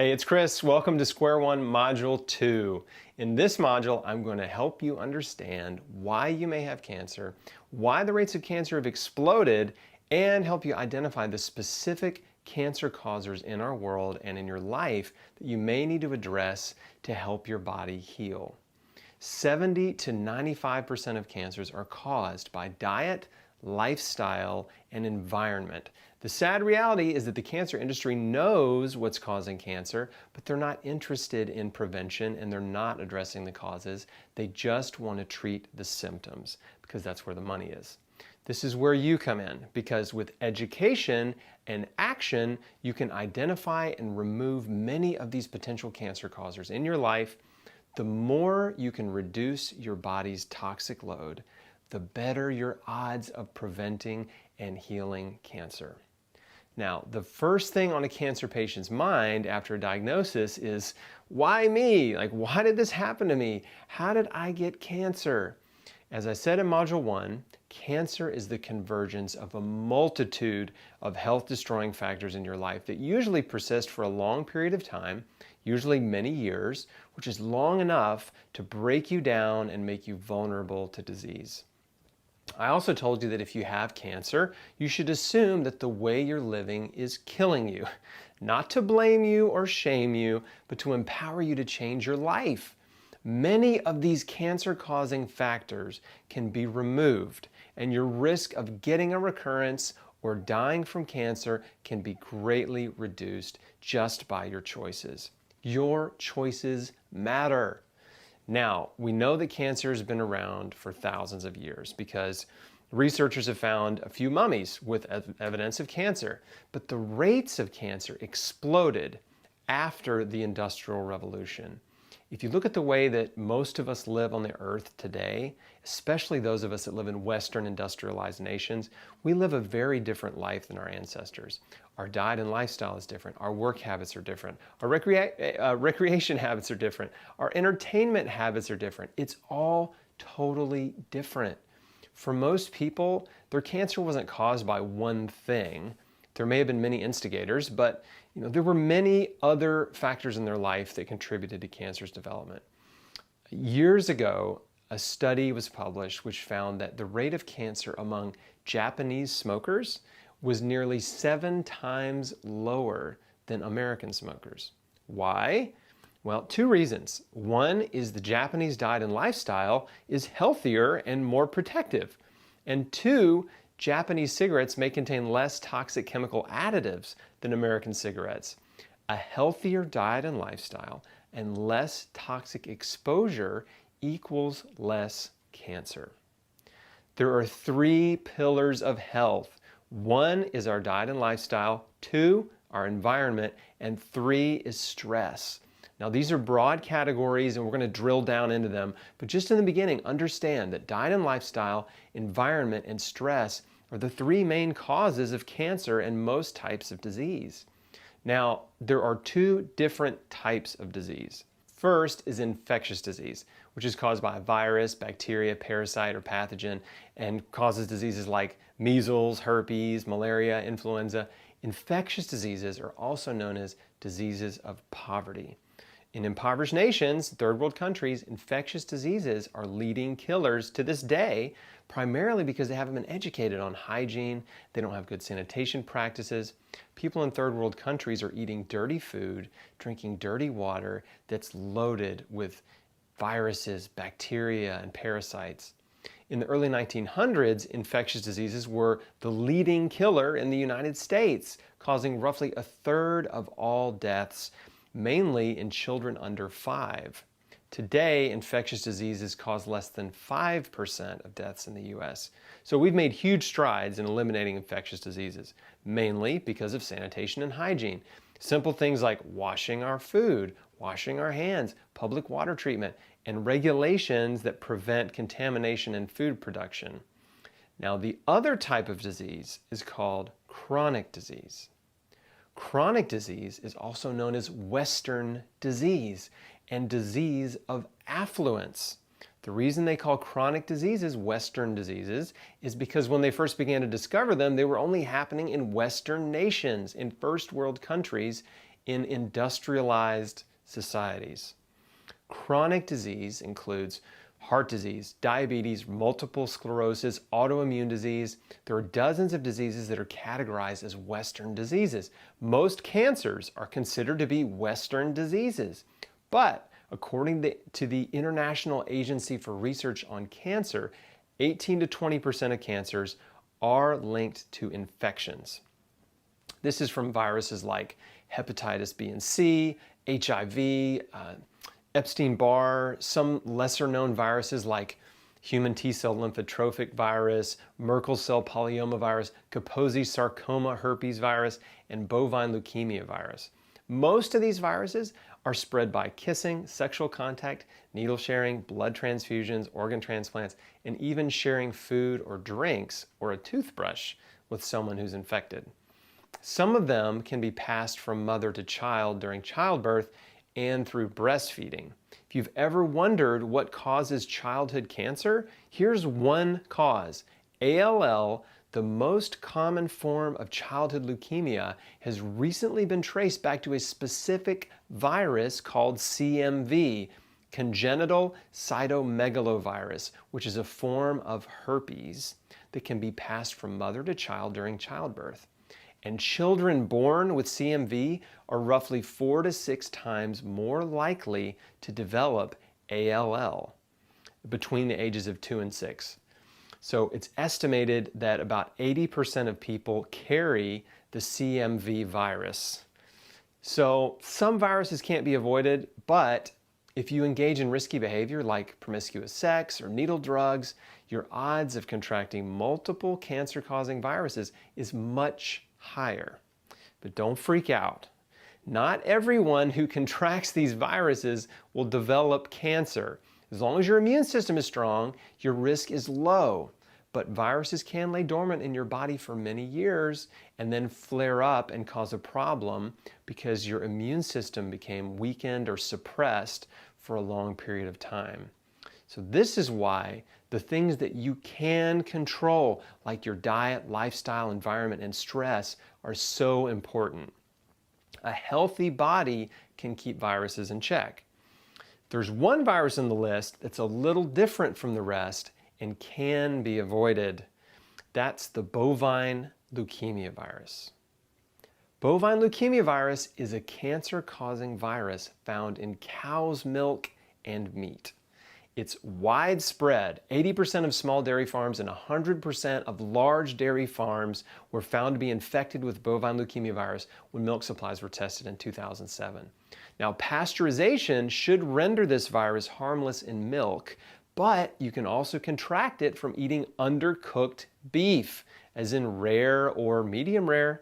Hey, it's Chris. Welcome to SQ1 Module 2. In this module, I'm going to help you understand why you may have cancer, why the rates of cancer have exploded, and help you identify the specific cancer causers in our world and in your life that you may need to address to help your body heal. 70 to 95% of cancers are caused by diet, lifestyle, and environment. The sad reality is that the cancer industry knows what's causing cancer, but they're not interested in prevention and they're not addressing the causes. They just want to treat the symptoms because that's where the money is. This is where you come in, because with education and action, you can identify and remove many of these potential cancer causers in your life. The more you can reduce your body's toxic load, the better your odds of preventing and healing cancer. Now, the first thing on a cancer patient's mind after a diagnosis is, why me? Like, why did this happen to me? How did I get cancer? As I said in Module 1, cancer is the convergence of a multitude of health-destroying factors in your life that usually persist for a long period of time, usually many years, which is long enough to break you down and make you vulnerable to disease. I also told you that if you have cancer, you should assume that the way you're living is killing you. Not to blame you or shame you, but to empower you to change your life. Many of these cancer-causing factors can be removed, and your risk of getting a recurrence or dying from cancer can be greatly reduced just by your choices. Your choices matter. Now, we know that cancer has been around for thousands of years because researchers have found a few mummies with evidence of cancer, but the rates of cancer exploded after the Industrial Revolution. If you look at the way that most of us live on the earth today, especially those of us that live in Western industrialized nations, we live a very different life than our ancestors. Our diet and lifestyle is different. Our work habits are different. Our recreation habits are different. Our entertainment habits are different. It's all totally different. For most people, their cancer wasn't caused by one thing. There may have been many instigators, but there were many other factors in their life that contributed to cancer's development. Years ago, a study was published which found that the rate of cancer among Japanese smokers was nearly 7 times lower than American smokers. Why? Well, 2 reasons. One is the Japanese diet and lifestyle is healthier and more protective. And 2, Japanese cigarettes may contain less toxic chemical additives than American cigarettes. A healthier diet and lifestyle and less toxic exposure equals less cancer. There are 3 pillars of health. 1 is our diet and lifestyle, 2, our environment, and 3 is stress. Now, these are broad categories and we're going to drill down into them, but just in the beginning, understand that diet and lifestyle, environment, and stress are the 3 main causes of cancer and most types of disease. Now, there are 2 different types of disease. First is infectious disease, which is caused by a virus, bacteria, parasite, or pathogen, and causes diseases like measles, herpes, malaria, influenza. Infectious diseases are also known as diseases of poverty. In impoverished nations, third world countries, infectious diseases are leading killers to this day, primarily because they haven't been educated on hygiene, they don't have good sanitation practices. People in third world countries are eating dirty food, drinking dirty water that's loaded with viruses, bacteria, and parasites. In the early 1900s, infectious diseases were the leading killer in the United States, causing roughly 1/3 of all deaths, mainly in children under 5. Today, infectious diseases cause less than 5% of deaths in the US. So we've made huge strides in eliminating infectious diseases, mainly because of sanitation and hygiene. Simple things like washing our food, washing our hands, public water treatment, and regulations that prevent contamination in food production. Now, the other type of disease is called chronic disease. Chronic disease is also known as Western disease and disease of affluence. The reason they call chronic diseases Western diseases is because when they first began to discover them, they were only happening in Western nations, in first world countries, in industrialized societies. Chronic disease includes heart disease, diabetes, multiple sclerosis, autoimmune disease. There are dozens of diseases that are categorized as Western diseases. Most cancers are considered to be Western diseases. But according to the International Agency for Research on Cancer, 18 to 20% of cancers are linked to infections. This is from viruses like hepatitis B and C, HIV, Epstein-Barr, some lesser-known viruses like human T-cell lymphotrophic virus, Merkel cell polyomavirus, Kaposi sarcoma herpes virus, and bovine leukemia virus. Most of these viruses are spread by kissing, sexual contact, needle sharing, blood transfusions, organ transplants, and even sharing food or drinks or a toothbrush with someone who's infected. Some of them can be passed from mother to child during childbirth and through breastfeeding. If you've ever wondered what causes childhood cancer, here's one cause. ALL, the most common form of childhood leukemia, has recently been traced back to a specific virus called CMV, congenital cytomegalovirus, which is a form of herpes that can be passed from mother to child during childbirth. And children born with CMV are roughly 4 to 6 times more likely to develop ALL between the ages of 2 and 6. So it's estimated that about 80% of people carry the CMV virus. So some viruses can't be avoided, but if you engage in risky behavior like promiscuous sex or needle drugs, your odds of contracting multiple cancer-causing viruses is much higher. But don't freak out. Not everyone who contracts these viruses will develop cancer. As long as your immune system is strong, your risk is low. But viruses can lay dormant in your body for many years and then flare up and cause a problem because your immune system became weakened or suppressed for a long period of time. So this is why the things that you can control, like your diet, lifestyle, environment, and stress, are so important. A healthy body can keep viruses in check. There's one virus on the list that's a little different from the rest and can be avoided. That's the bovine leukemia virus. Bovine leukemia virus is a cancer-causing virus found in cow's milk and meat. It's widespread. 80% of small dairy farms and 100% of large dairy farms were found to be infected with bovine leukemia virus when milk supplies were tested in 2007. Now, pasteurization should render this virus harmless in milk, but you can also contract it from eating undercooked beef, as in rare or medium rare.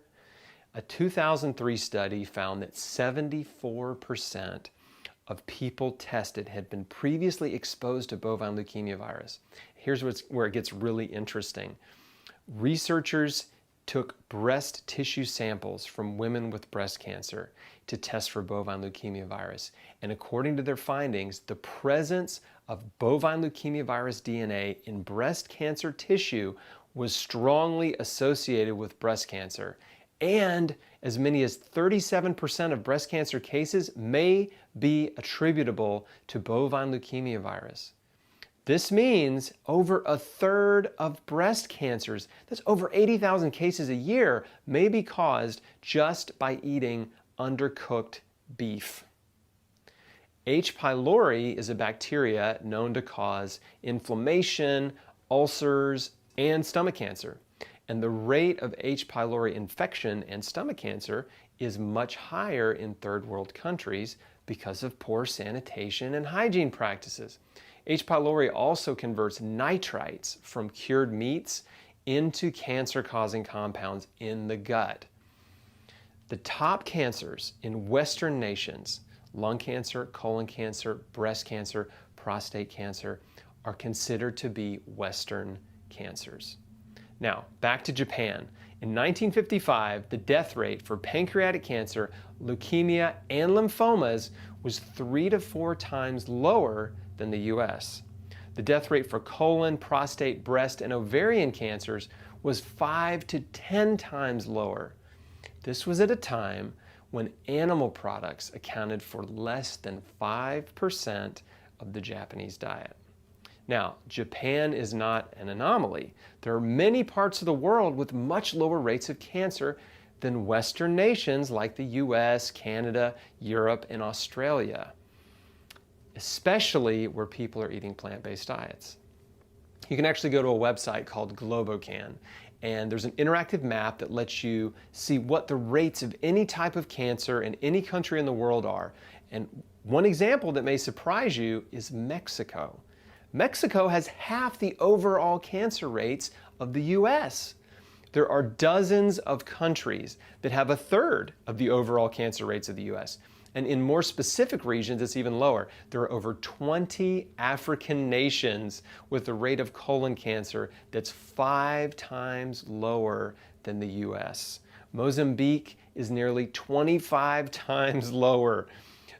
A 2003 study found that 74% of people tested had been previously exposed to bovine leukemia virus. Here's where it gets really interesting. Researchers took breast tissue samples from women with breast cancer to test for bovine leukemia virus. And according to their findings, the presence of bovine leukemia virus DNA in breast cancer tissue was strongly associated with breast cancer. And as many as 37% of breast cancer cases may be attributable to bovine leukemia virus. This means over a third of breast cancers, that's over 80,000 cases a year, may be caused just by eating undercooked beef. H. pylori is a bacteria known to cause inflammation, ulcers, and stomach cancer. And the rate of H. pylori infection and stomach cancer is much higher in third world countries because of poor sanitation and hygiene practices. H. pylori also converts nitrites from cured meats into cancer-causing compounds in the gut. The top cancers in Western nations, lung cancer, colon cancer, breast cancer, prostate cancer, are considered to be Western cancers. Now, back to Japan. In 1955, the death rate for pancreatic cancer, leukemia, and lymphomas was 3 to 4 times lower than the US. The death rate for colon, prostate, breast, and ovarian cancers was 5 to 10 times lower. This was at a time when animal products accounted for less than 5% of the Japanese diet. Now, Japan is not an anomaly. There are many parts of the world with much lower rates of cancer than Western nations like the US, Canada, Europe, and Australia, especially where people are eating plant-based diets. You can actually go to a website called Globocan, and there's an interactive map that lets you see what the rates of any type of cancer in any country in the world are. And one example that may surprise you is Mexico. Mexico has half the overall cancer rates of the US. There are dozens of countries that have a third of the overall cancer rates of the US. And in more specific regions, it's even lower. There are over 20 African nations with a rate of colon cancer that's 5 times lower than the US. Mozambique is nearly 25 times lower.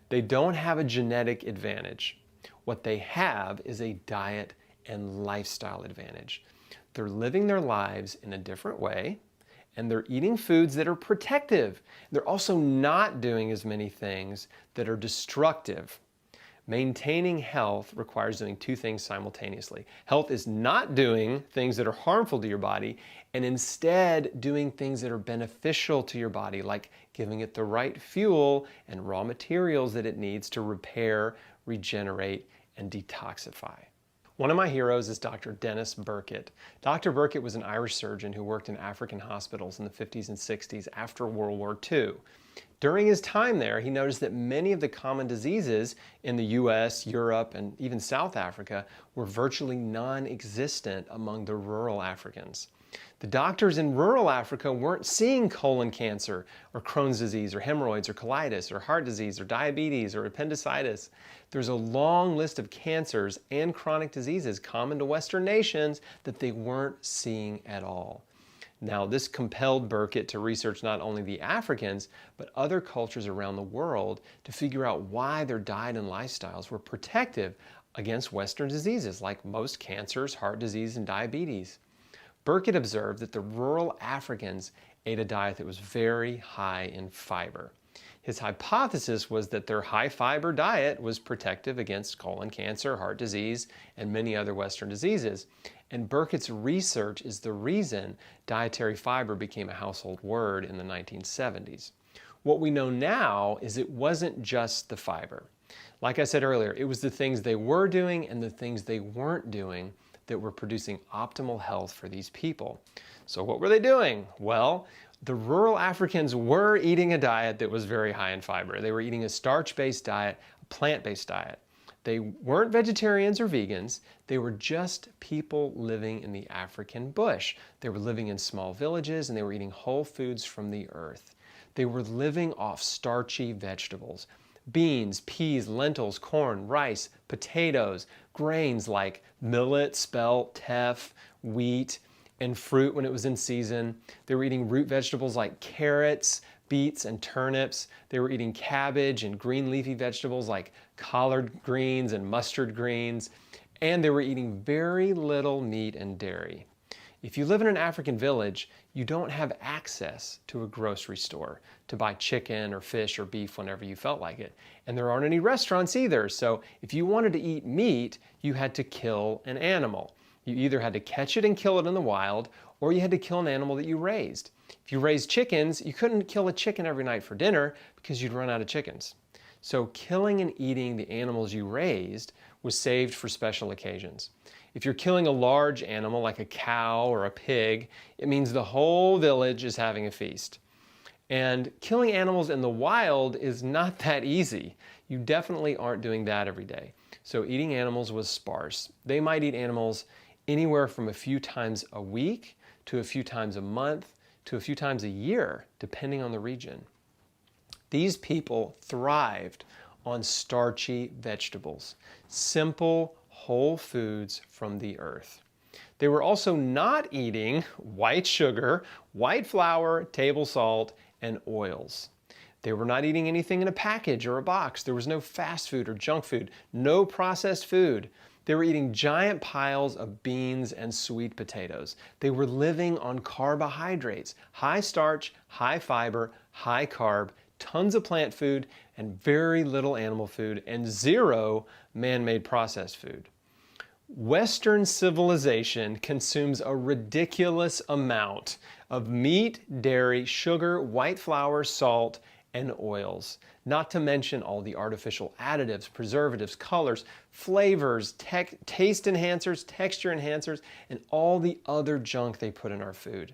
They don't have a genetic advantage. What they have is a diet and lifestyle advantage. They're living their lives in a different way, and they're eating foods that are protective. They're also not doing as many things that are destructive. Maintaining health requires doing two things simultaneously. Health is not doing things that are harmful to your body, and instead doing things that are beneficial to your body, like giving it the right fuel and raw materials that it needs to repair, regenerate, and detoxify. One of my heroes is Dr. Dennis Burkitt. Dr. Burkitt was an Irish surgeon who worked in African hospitals in the 50s and 60s after World War II. During his time there, he noticed that many of the common diseases in the US, Europe, and even South Africa were virtually non-existent among the rural Africans. The doctors in rural Africa weren't seeing colon cancer or Crohn's disease or hemorrhoids or colitis or heart disease or diabetes or appendicitis. There's a long list of cancers and chronic diseases common to Western nations that they weren't seeing at all. Now, this compelled Burkitt to research not only the Africans, but other cultures around the world to figure out why their diet and lifestyles were protective against Western diseases like most cancers, heart disease, and diabetes. Burkitt observed that the rural Africans ate a diet that was very high in fiber. His hypothesis was that their high-fiber diet was protective against colon cancer, heart disease, and many other Western diseases. And Burkitt's research is the reason dietary fiber became a household word in the 1970s. What we know now is it wasn't just the fiber. Like I said earlier, it was the things they were doing and the things they weren't doing that were producing optimal health for these people. So what were they doing? Well, the rural Africans were eating a diet that was very high in fiber. They were eating a starch-based diet, a plant-based diet. They weren't vegetarians or vegans. They were just people living in the African bush. They were living in small villages and they were eating whole foods from the earth. They were living off starchy vegetables. Beans, peas, lentils, corn, rice, potatoes, grains like millet, spelt, teff, wheat, and fruit when it was in season. They were eating root vegetables like carrots, beets, and turnips. They were eating cabbage and green leafy vegetables like collard greens and mustard greens. And they were eating very little meat and dairy. If you live in an African village, you don't have access to a grocery store to buy chicken or fish or beef whenever you felt like it. And there aren't any restaurants either, so if you wanted to eat meat, you had to kill an animal. You either had to catch it and kill it in the wild, or you had to kill an animal that you raised. If you raised chickens, you couldn't kill a chicken every night for dinner because you'd run out of chickens. So killing and eating the animals you raised was saved for special occasions. If you're killing a large animal like a cow or a pig, it means the whole village is having a feast. And killing animals in the wild is not that easy. You definitely aren't doing that every day. So eating animals was sparse. They might eat animals anywhere from a few times a week to a few times a month to a few times a year, depending on the region. These people thrived on starchy vegetables, simple, whole foods from the earth. They were also not eating white sugar, white flour, table salt, and oils. They were not eating anything in a package or a box. There was no fast food or junk food, no processed food. They were eating giant piles of beans and sweet potatoes. They were living on carbohydrates, high starch, high fiber, high carb tons of plant food and very little animal food, and zero man-made processed food. Western civilization consumes a ridiculous amount of meat, dairy, sugar, white flour, salt, and oils, not to mention all the artificial additives, preservatives, colors, flavors, taste enhancers, texture enhancers, and all the other junk they put in our food.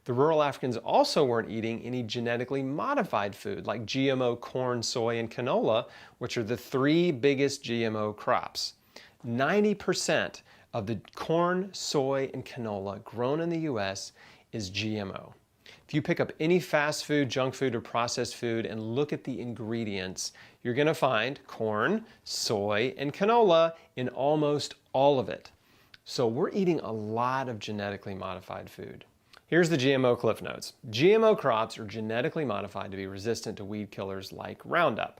The rural Africans also weren't eating any genetically modified food like GMO corn, soy, and canola, which are the three biggest GMO crops. 90% of the corn, soy, and canola grown in the US is GMO. If you pick up any fast food, junk food, or processed food and look at the ingredients, you're going to find corn, soy, and canola in almost all of it. So we're eating a lot of genetically modified food. Here's the GMO Cliff Notes. GMO crops are genetically modified to be resistant to weed killers like Roundup.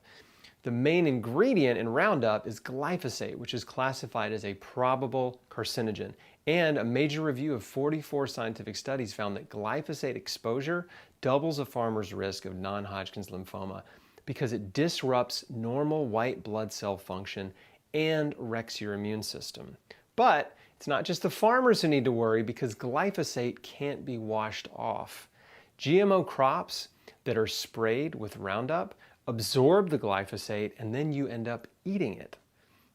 The main ingredient in Roundup is glyphosate, which is classified as a probable carcinogen. And a major review of 44 scientific studies found that glyphosate exposure doubles a farmer's risk of non-Hodgkin's lymphoma because it disrupts normal white blood cell function and wrecks your immune system. But it's not just the farmers who need to worry because glyphosate can't be washed off. GMO crops that are sprayed with Roundup absorb the glyphosate and then you end up eating it.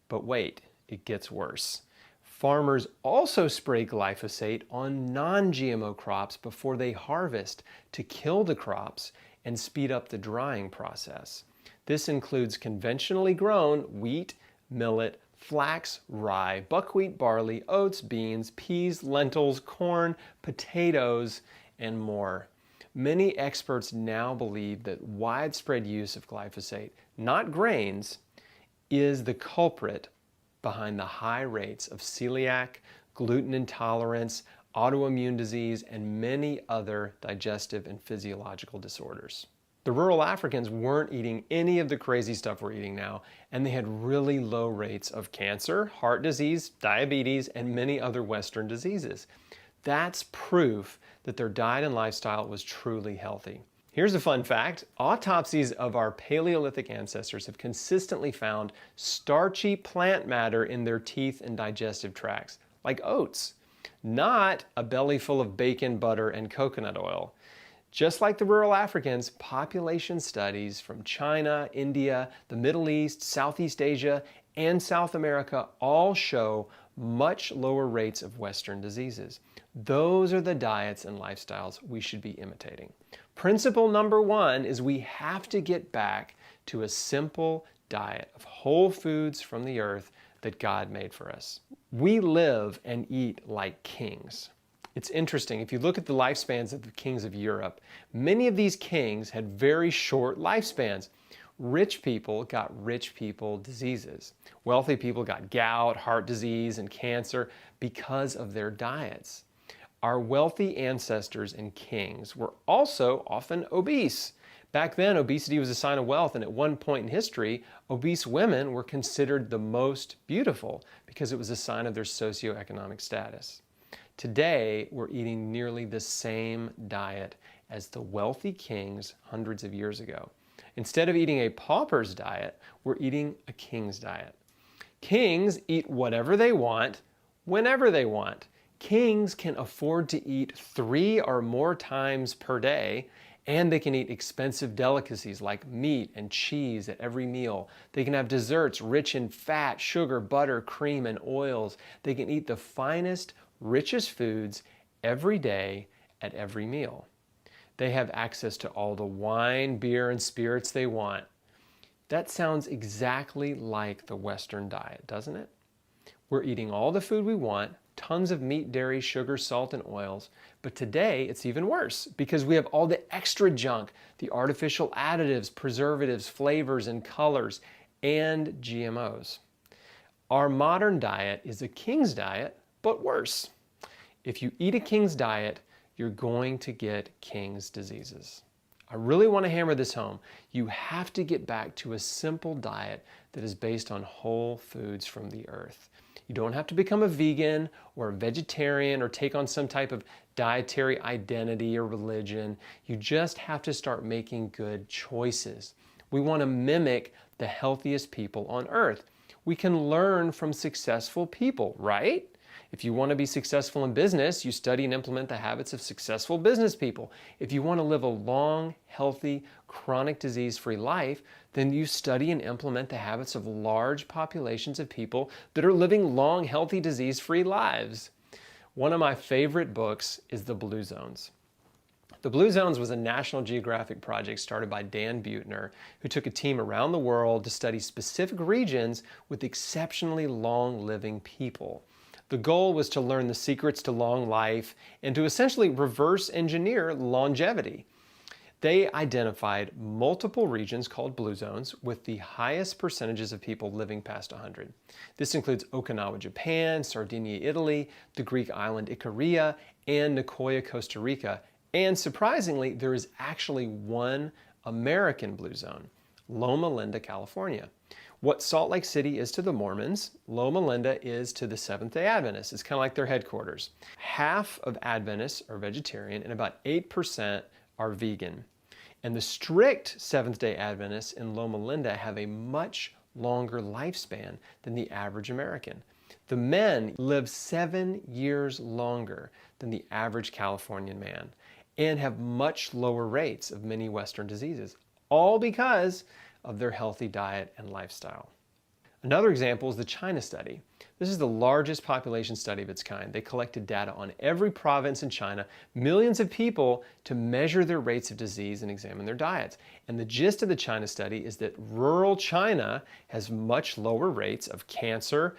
But wait, it gets worse. Farmers also spray glyphosate on non-GMO crops before they harvest to kill the crops and speed up the drying process. This includes conventionally grown wheat, millet, flax, rye, buckwheat, barley, oats, beans, peas, lentils, corn, potatoes, and more. Many experts now believe that widespread use of glyphosate, not grains, is the culprit behind the high rates of celiac, gluten intolerance, autoimmune disease, and many other digestive and physiological disorders. The rural Africans weren't eating any of the crazy stuff we're eating now, and they had really low rates of cancer, heart disease, diabetes, and many other Western diseases. That's proof that their diet and lifestyle was truly healthy. Here's a fun fact. Autopsies of our Paleolithic ancestors have consistently found starchy plant matter in their teeth and digestive tracts, like oats, not a belly full of bacon, butter, and coconut oil. Just like the rural Africans, population studies from China, India, the Middle East, Southeast Asia, and South America all show much lower rates of Western diseases. Those are the diets and lifestyles we should be imitating. Principle number one is we have to get back to a simple diet of whole foods from the earth that God made for us. We live and eat like kings. It's interesting, if you look at the lifespans of the kings of Europe, many of these kings had very short lifespans. Rich people got rich people diseases. Wealthy people got gout, heart disease, and cancer because of their diets. Our wealthy ancestors and kings were also often obese. Back then, obesity was a sign of wealth, and at one point in history, obese women were considered the most beautiful because it was a sign of their socioeconomic status. Today, we're eating nearly the same diet as the wealthy kings hundreds of years ago. Instead of eating a pauper's diet, we're eating a king's diet. Kings eat whatever they want, whenever they want. Kings can afford to eat 3 or more times per day, and they can eat expensive delicacies like meat and cheese at every meal. They can have desserts rich in fat, sugar, butter, cream, and oils. They can eat the finest, richest foods every day at every meal. They have access to all the wine, beer, and spirits they want. That sounds exactly like the Western diet, doesn't it? We're eating all the food we want, tons of meat, dairy, sugar, salt, and oils, but today it's even worse because we have all the extra junk, the artificial additives, preservatives, flavors, and colors, and GMOs. Our modern diet is a king's diet, but worse. If you eat a king's diet, you're going to get king's diseases. I really want to hammer this home. You have to get back to a simple diet that is based on whole foods from the earth. You don't have to become a vegan or a vegetarian or take on some type of dietary identity or religion. You just have to start making good choices. We want to mimic the healthiest people on earth. We can learn from successful people, right? If you want to be successful in business, you study and implement the habits of successful business people. If you want to live a long, healthy, chronic disease-free life, then you study and implement the habits of large populations of people that are living long, healthy, disease-free lives. One of my favorite books is The Blue Zones. The Blue Zones was a National Geographic project started by Dan Buettner, who took a team around the world to study specific regions with exceptionally long-living people. The goal was to learn the secrets to long life and to essentially reverse engineer longevity. They identified multiple regions called blue zones with the highest percentages of people living past 100. This includes Okinawa, Japan, Sardinia, Italy, the Greek island Icaria, and Nicoya, Costa Rica. And surprisingly, there is actually one American blue zone, Loma Linda, California. What Salt Lake City is to the Mormons, Loma Linda is to the Seventh-day Adventists. It's kind of like their headquarters. Half of Adventists are vegetarian and about 8% are vegan. And the strict Seventh-day Adventists in Loma Linda have a much longer lifespan than the average American. The men live 7 years longer than the average Californian man and have much lower rates of many Western diseases, all because of their healthy diet and lifestyle. Another example is the China study. This is the largest population study of its kind. They collected data on every province in China, millions of people, to measure their rates of disease and examine their diets. And the gist of the China study is that rural China has much lower rates of cancer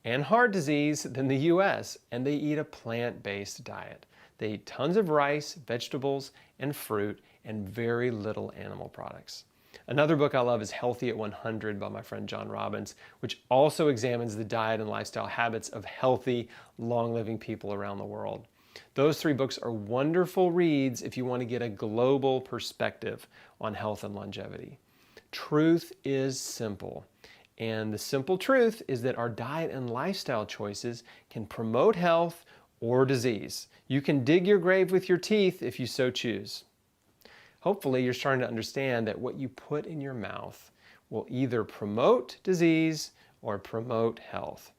and heart disease than the US, and they eat a plant-based diet. They eat tons of rice, vegetables, and fruit, and very little animal products. Another book I love is Healthy at 100 by my friend John Robbins, which also examines the diet and lifestyle habits of healthy, long-living people around the world. Those 3 books are wonderful reads if you want to get a global perspective on health and longevity. Truth is simple, and the simple truth is that our diet and lifestyle choices can promote health or disease. You can dig your grave with your teeth if you so choose. Hopefully, you're starting to understand that what you put in your mouth will either promote disease or promote health.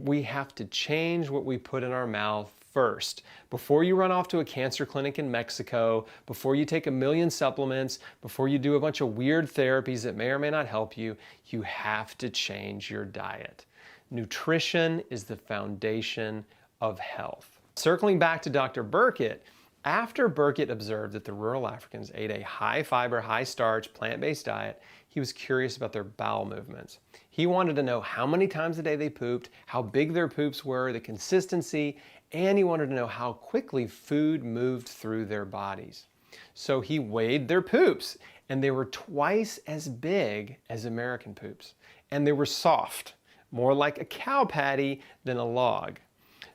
We have to change what we put in our mouth first. Before you run off to a cancer clinic in Mexico, before you take 1 million supplements, before you do a bunch of weird therapies that may or may not help you, you have to change your diet. Nutrition is the foundation of health. Circling back to Dr. Burkitt, after Burkitt observed that the rural Africans ate a high-fiber, high-starch, plant-based diet, he was curious about their bowel movements. He wanted to know how many times a day they pooped, how big their poops were, the consistency, and he wanted to know how quickly food moved through their bodies. So he weighed their poops, and they were twice as big as American poops. And they were soft, more like a cow patty than a log.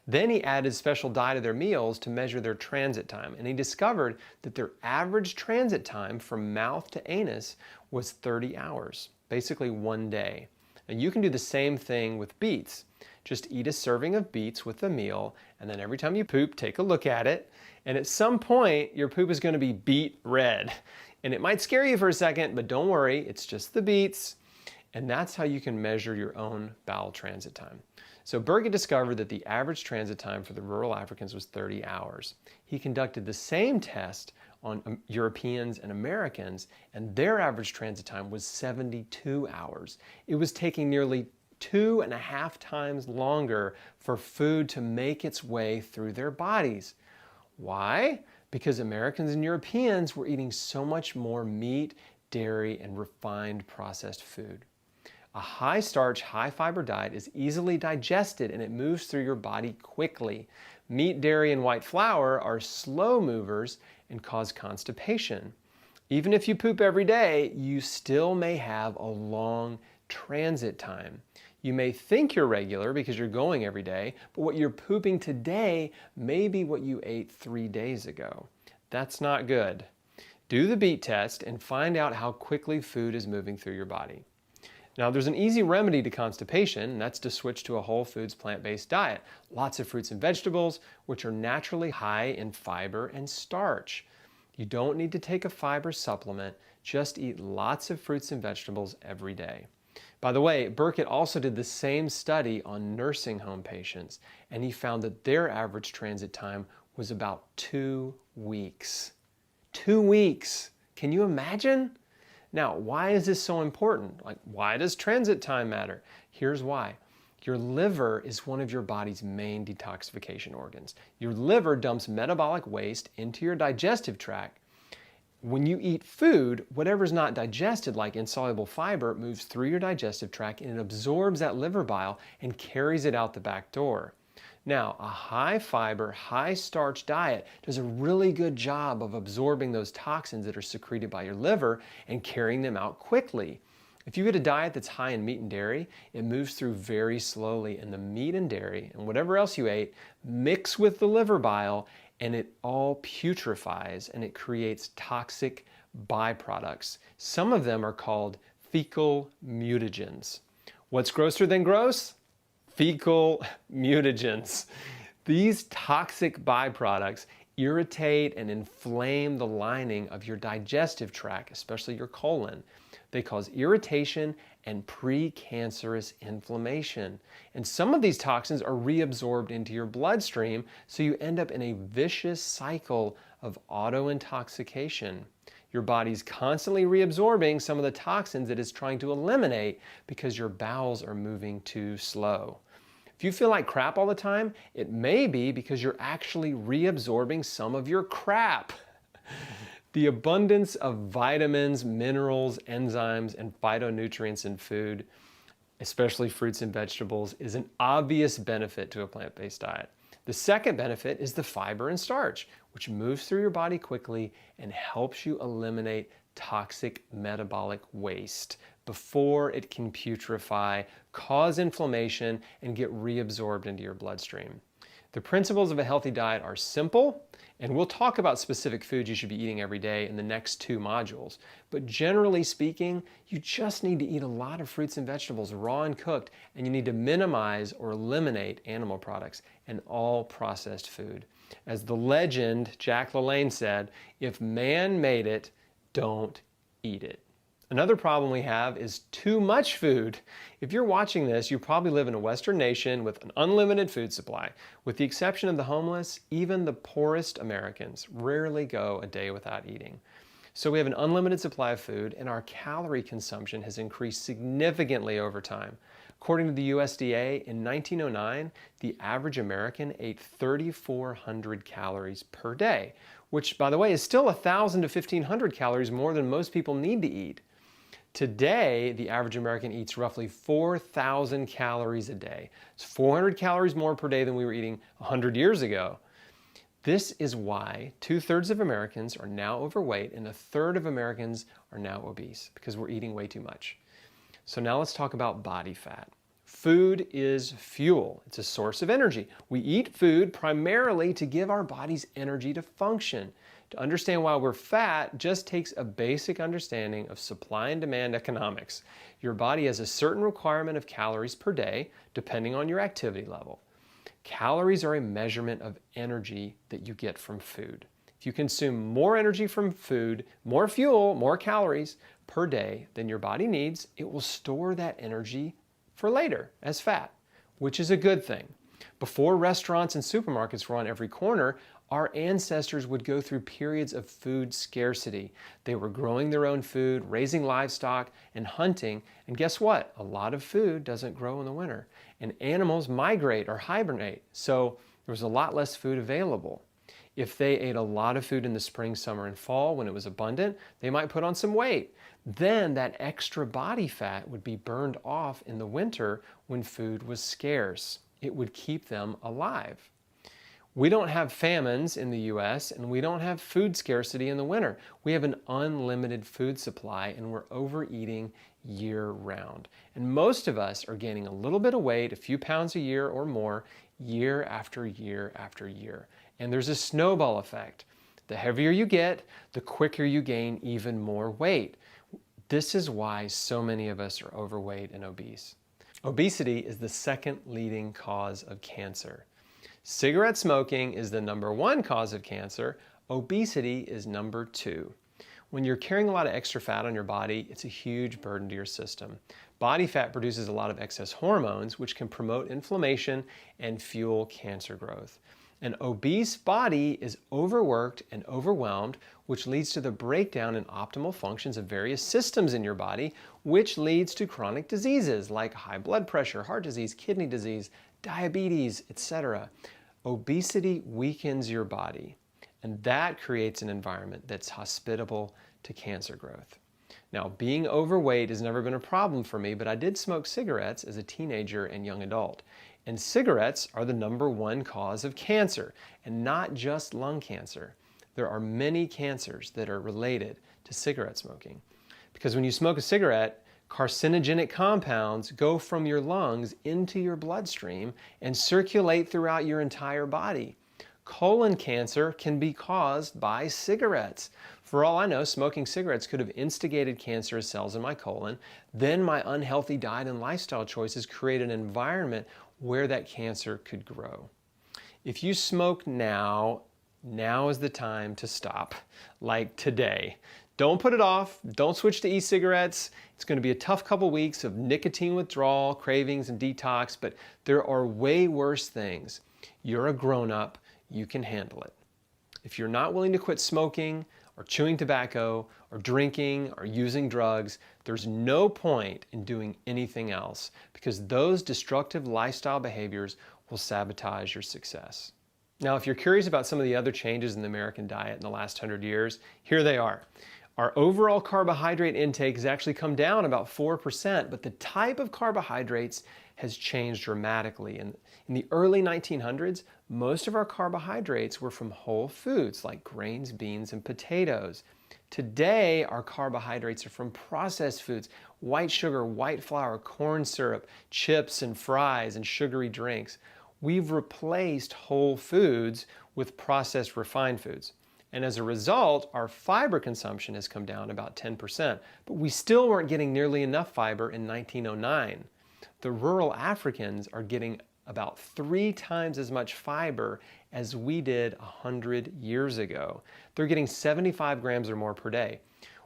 Then he added special dye to their meals to measure their transit time, and he discovered that their average transit time from mouth to anus was 30 hours, basically 1 day. And you can do the same thing with beets. Just eat a serving of beets with a meal, and then every time you poop, take a look at it, and at some point, your poop is going to be beet red. And it might scare you for a second, but don't worry, it's just the beets. And that's how you can measure your own bowel transit time. So Burkitt discovered that the average transit time for the rural Africans was 30 hours. He conducted the same test on Europeans and Americans, and their average transit time was 72 hours. It was taking nearly 2.5 times longer for food to make its way through their bodies. Why? Because Americans and Europeans were eating so much more meat, dairy, and refined processed food. A high-starch, high-fiber diet is easily digested and it moves through your body quickly. Meat, dairy, and white flour are slow movers and cause constipation. Even if you poop every day, you still may have a long transit time. You may think you're regular because you're going every day, but what you're pooping today may be what you ate 3 days ago. That's not good. Do the beet test and find out how quickly food is moving through your body. Now, there's an easy remedy to constipation, and that's to switch to a whole foods plant-based diet. Lots of fruits and vegetables, which are naturally high in fiber and starch. You don't need to take a fiber supplement, just eat lots of fruits and vegetables every day. By the way, Burkitt also did the same study on nursing home patients, and he found that their average transit time was about 2 weeks. 2 weeks! Can you imagine? Now, why is this so important? Like, why does transit time matter? Here's why. Your liver is one of your body's main detoxification organs. Your liver dumps metabolic waste into your digestive tract. When you eat food, whatever's not digested, like insoluble fiber, moves through your digestive tract and it absorbs that liver bile and carries it out the back door. Now, a high fiber, high starch diet does a really good job of absorbing those toxins that are secreted by your liver and carrying them out quickly. If you get a diet that's high in meat and dairy, it moves through very slowly, and the meat and dairy and whatever else you ate mix with the liver bile and it all putrefies and it creates toxic byproducts. Some of them are called fecal mutagens. What's grosser than gross? Fecal mutagens. These toxic byproducts irritate and inflame the lining of your digestive tract, especially your colon. They cause irritation and precancerous inflammation. And some of these toxins are reabsorbed into your bloodstream, so you end up in a vicious cycle of auto-intoxication. Your body's constantly reabsorbing some of the toxins that it's trying to eliminate because your bowels are moving too slow. If you feel like crap all the time, it may be because you're actually reabsorbing some of your crap. The abundance of vitamins, minerals, enzymes, and phytonutrients in food, especially fruits and vegetables, is an obvious benefit to a plant-based diet. The second benefit is the fiber and starch, which moves through your body quickly and helps you eliminate toxic metabolic waste before it can putrefy, cause inflammation, and get reabsorbed into your bloodstream. The principles of a healthy diet are simple, and we'll talk about specific foods you should be eating every day in the next 2 modules. But generally speaking, you just need to eat a lot of fruits and vegetables, raw and cooked, and you need to minimize or eliminate animal products and all processed food. As the legend Jack LaLanne said, if man made it, don't eat it. Another problem we have is too much food. If you're watching this, you probably live in a Western nation with an unlimited food supply. With the exception of the homeless, even the poorest Americans rarely go a day without eating. So we have an unlimited supply of food, and our calorie consumption has increased significantly over time. According to the USDA, in 1909, the average American ate 3,400 calories per day, which, by the way, is still 1,000 to 1,500 calories more than most people need to eat. Today, the average American eats roughly 4,000 calories a day. It's 400 calories more per day than we were eating 100 years ago. This is why 2/3 of Americans are now overweight and 1/3 of Americans are now obese, because we're eating way too much. So now let's talk about body fat. Food is fuel. It's a source of energy. We eat food primarily to give our bodies energy to function. To understand why we're fat just takes a basic understanding of supply and demand economics. Your body has a certain requirement of calories per day, depending on your activity level. Calories are a measurement of energy that you get from food. If you consume more energy from food, more fuel, more calories per day than your body needs, it will store that energy for later as fat, which is a good thing. Before restaurants and supermarkets were on every corner, our ancestors would go through periods of food scarcity. They were growing their own food, raising livestock, and hunting. And guess what? A lot of food doesn't grow in the winter. And animals migrate or hibernate, so there was a lot less food available. If they ate a lot of food in the spring, summer, and fall when it was abundant, they might put on some weight. Then that extra body fat would be burned off in the winter when food was scarce. It would keep them alive. We don't have famines in the US, and we don't have food scarcity in the winter. We have an unlimited food supply, and we're overeating year-round. And most of us are gaining a little bit of weight, a few pounds a year or more, year after year after year. And there's a snowball effect. The heavier you get, the quicker you gain even more weight. This is why so many of us are overweight and obese. Obesity is the second leading cause of cancer. Cigarette smoking is the #1 cause of cancer. Obesity is #2. When you're carrying a lot of extra fat on your body, it's a huge burden to your system. Body fat produces a lot of excess hormones, which can promote inflammation and fuel cancer growth. An obese body is overworked and overwhelmed, which leads to the breakdown in optimal functions of various systems in your body, which leads to chronic diseases like high blood pressure, heart disease, kidney disease, diabetes, etc. Obesity weakens your body, and that creates an environment that's hospitable to cancer growth. Now, being overweight has never been a problem for me, but I did smoke cigarettes as a teenager and young adult. And cigarettes are the #1 cause of cancer, and not just lung cancer. There are many cancers that are related to cigarette smoking. Because when you smoke a cigarette, carcinogenic compounds go from your lungs into your bloodstream and circulate throughout your entire body. Colon cancer can be caused by cigarettes. For all I know, smoking cigarettes could have instigated cancerous cells in my colon. Then my unhealthy diet and lifestyle choices create an environment where that cancer could grow. If you smoke now is the time to stop, like today. Don't put it off. Don't switch to e-cigarettes. It's going to be a tough couple weeks of nicotine withdrawal, cravings, and detox, but there are way worse things. You're a grown-up. You can handle it. If you're not willing to quit smoking or chewing tobacco or drinking or using drugs, there's no point in doing anything else because those destructive lifestyle behaviors will sabotage your success. Now, if you're curious about some of the other changes in the American diet in the last 100 years, here they are. Our overall carbohydrate intake has actually come down about 4%, but the type of carbohydrates has changed dramatically. In the early 1900s, most of our carbohydrates were from whole foods like grains, beans, and potatoes. Today, our carbohydrates are from processed foods, white sugar, white flour, corn syrup, chips and fries, and sugary drinks. We've replaced whole foods with processed refined foods. And as a result, our fiber consumption has come down about 10%, but we still weren't getting nearly enough fiber in 1909. The rural Africans are getting about 3 times as much fiber as we did 100 years ago. They're getting 75 grams or more per day.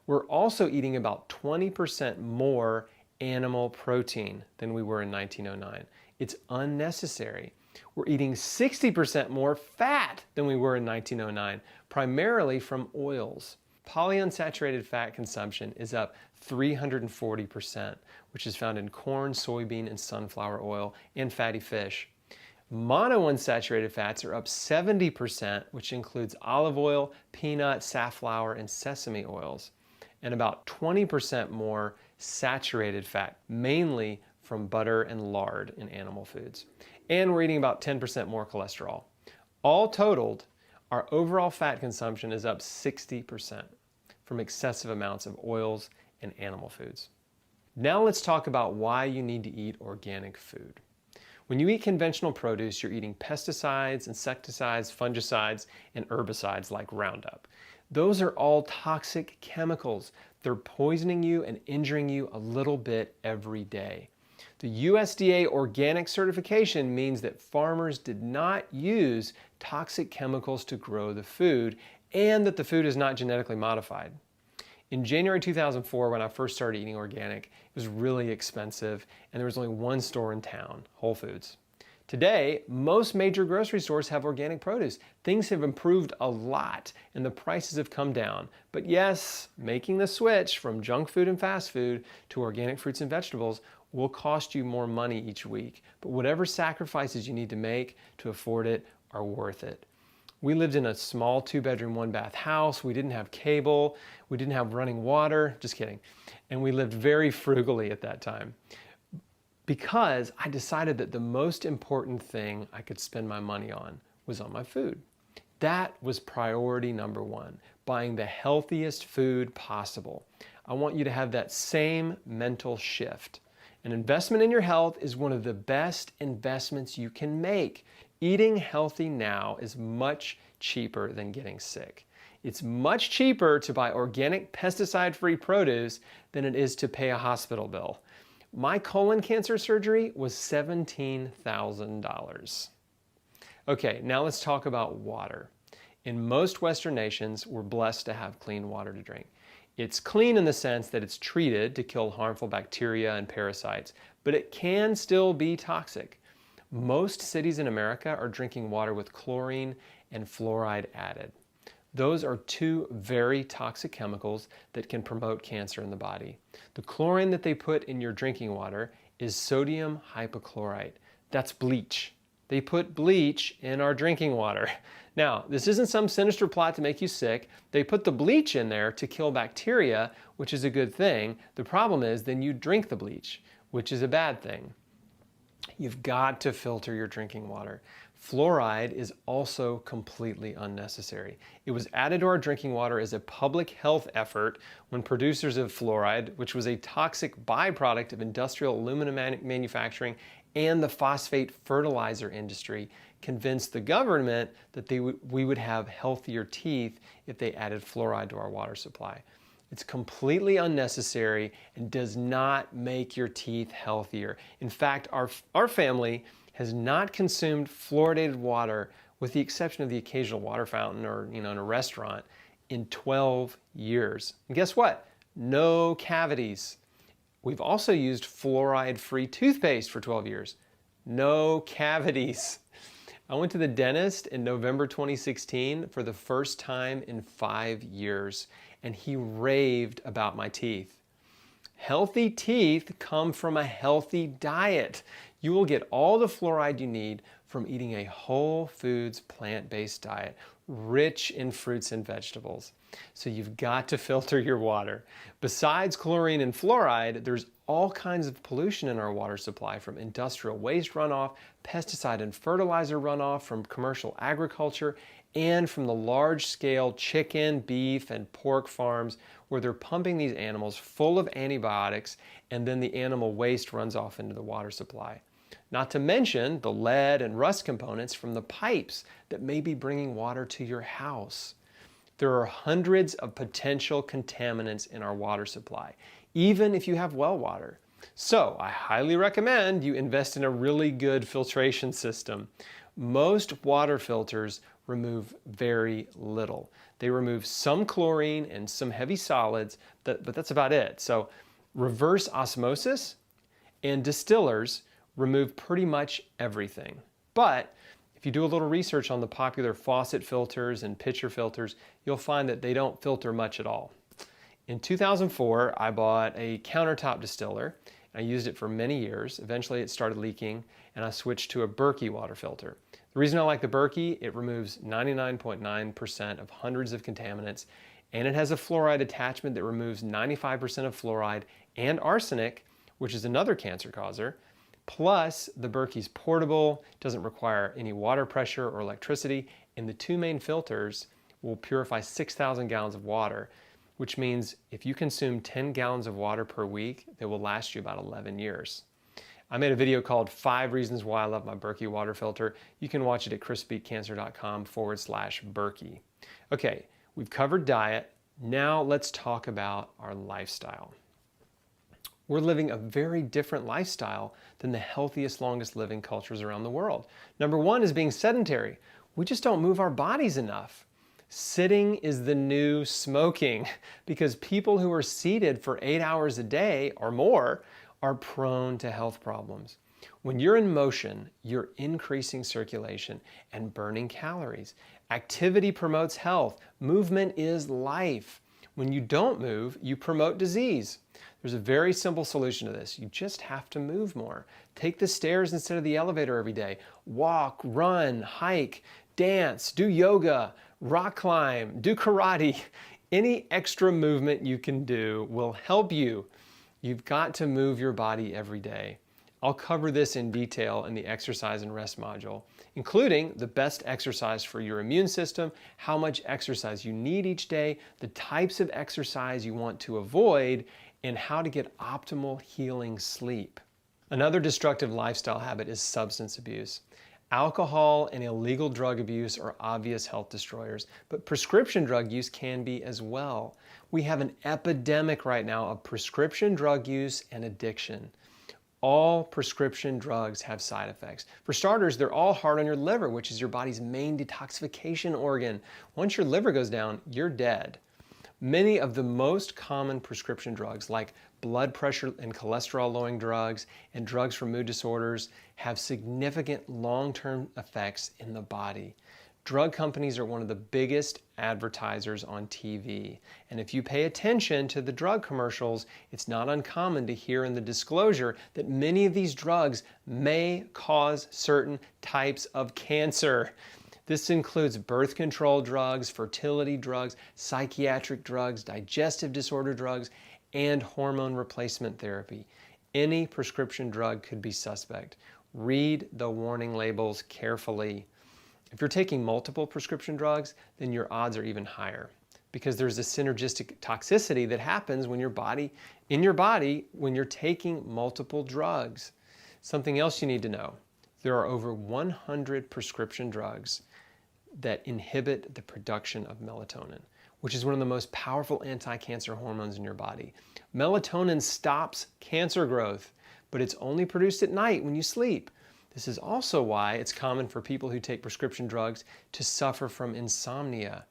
We're also eating about 20% more animal protein than we were in 1909. It's unnecessary. We're eating 60% more fat than we were in 1909, primarily from oils. Polyunsaturated fat consumption is up 340%, which is found in corn, soybean, and sunflower oil, and fatty fish. Monounsaturated fats are up 70%, which includes olive oil, peanut, safflower, and sesame oils, and about 20% more saturated fat, mainly from butter and lard in animal foods. And we're eating about 10% more cholesterol. All totaled, our overall fat consumption is up 60% from excessive amounts of oils and animal foods. Now let's talk about why you need to eat organic food. When you eat conventional produce, you're eating pesticides, insecticides, fungicides, and herbicides like Roundup. Those are all toxic chemicals. They're poisoning you and injuring you a little bit every day. The USDA organic certification means that farmers did not use toxic chemicals to grow the food and that the food is not genetically modified. In January 2004, when I first started eating organic, it was really expensive and there was only one store in town, Whole Foods. Today, most major grocery stores have organic produce. Things have improved a lot and the prices have come down. But yes, making the switch from junk food and fast food to organic fruits and vegetables will cost you more money each week. But whatever sacrifices you need to make to afford it are worth it. We lived in a small 2-bedroom, 1-bath house. We didn't have cable. We didn't have running water. Just kidding. And we lived very frugally at that time because I decided that the most important thing I could spend my money on was on my food. That was priority #1, buying the healthiest food possible. I want you to have that same mental shift. An investment in your health is one of the best investments you can make. Eating healthy now is much cheaper than getting sick. It's much cheaper to buy organic pesticide-free produce than it is to pay a hospital bill. My colon cancer surgery was $17,000. Okay, now let's talk about water. In most Western nations, we're blessed to have clean water to drink. It's clean in the sense that it's treated to kill harmful bacteria and parasites, but it can still be toxic. Most cities in America are drinking water with chlorine and fluoride added. Those are two very toxic chemicals that can promote cancer in the body. The chlorine that they put in your drinking water is sodium hypochlorite. That's bleach. They put bleach in our drinking water. Now, this isn't some sinister plot to make you sick. They put the bleach in there to kill bacteria, which is a good thing. The problem is then you drink the bleach, which is a bad thing. You've got to filter your drinking water. Fluoride is also completely unnecessary. It was added to our drinking water as a public health effort when producers of fluoride, which was a toxic byproduct of industrial aluminum manufacturing and the phosphate fertilizer industry, convinced the government that we would have healthier teeth if they added fluoride to our water supply. It's completely unnecessary and does not make your teeth healthier. In fact, our family has not consumed fluoridated water, with the exception of the occasional water fountain or in a restaurant, in 12 years. And guess what? No cavities. We've also used fluoride-free toothpaste for 12 years. No cavities. I went to the dentist in November 2016 for the first time in 5 years, and he raved about my teeth. Healthy teeth come from a healthy diet. You will get all the fluoride you need from eating a whole foods plant-based diet, rich in fruits and vegetables. So you've got to filter your water. Besides chlorine and fluoride, there's all kinds of pollution in our water supply, from industrial waste runoff, pesticide and fertilizer runoff from commercial agriculture, and from the large-scale chicken, beef, and pork farms where they're pumping these animals full of antibiotics, and then the animal waste runs off into the water supply. Not to mention the lead and rust components from the pipes that may be bringing water to your house. There are hundreds of potential contaminants in our water supply, even if you have well water. So I highly recommend you invest in a really good filtration system. Most water filters remove very little. They remove some chlorine and some heavy solids, but that's about it. So reverse osmosis and distillers remove pretty much everything. But if you do a little research on the popular faucet filters and pitcher filters, you'll find that they don't filter much at all. In 2004, I bought a countertop distiller. I used it for many years. Eventually it started leaking and I switched to a Berkey water filter. The reason I like the Berkey, it removes 99.9% of hundreds of contaminants, and it has a fluoride attachment that removes 95% of fluoride and arsenic, which is another cancer causer. Plus, the Berkey's portable, doesn't require any water pressure or electricity, and the two main filters will purify 6,000 gallons of water, which means if you consume 10 gallons of water per week, they will last you about 11 years. I made a video called 5 Reasons Why I Love My Berkey Water Filter. You can watch it at chrisbeatcancer.com/Berkey. Okay, we've covered diet. Now let's talk about our lifestyle. We're living a very different lifestyle than the healthiest, longest living cultures around the world. Number one is being sedentary. We just don't move our bodies enough. Sitting is the new smoking because people who are seated for 8 hours a day or more are prone to health problems. When you're in motion, you're increasing circulation and burning calories. Activity promotes health. Movement is life. When you don't move, you promote disease. There's a very simple solution to this. You just have to move more. Take the stairs instead of the elevator every day. Walk, run, hike, dance, do yoga, rock climb, do karate. Any extra movement you can do will help you. You've got to move your body every day. I'll cover this in detail in the exercise and rest module, including the best exercise for your immune system, how much exercise you need each day, the types of exercise you want to avoid, and how to get optimal healing sleep. Another destructive lifestyle habit is substance abuse. Alcohol and illegal drug abuse are obvious health destroyers, but prescription drug use can be as well. We have an epidemic right now of prescription drug use and addiction. All prescription drugs have side effects. For starters, they're all hard on your liver, which is your body's main detoxification organ. Once your liver goes down, you're dead. Many of the most common prescription drugs, like blood pressure and cholesterol-lowering drugs and drugs for mood disorders, have significant long-term effects in the body. Drug companies are one of the biggest advertisers on TV. And if you pay attention to the drug commercials, it's not uncommon to hear in the disclosure that many of these drugs may cause certain types of cancer. This includes birth control drugs, fertility drugs, psychiatric drugs, digestive disorder drugs, and hormone replacement therapy. Any prescription drug could be suspect. Read the warning labels carefully. If you're taking multiple prescription drugs, then your odds are even higher because there's a synergistic toxicity that happens when in your body when you're taking multiple drugs. Something else you need to know. There are over 100 prescription drugs that inhibit the production of melatonin, which is one of the most powerful anti-cancer hormones in your body. Melatonin stops cancer growth, but it's only produced at night when you sleep. This is also why it's common for people who take prescription drugs to suffer from insomnia.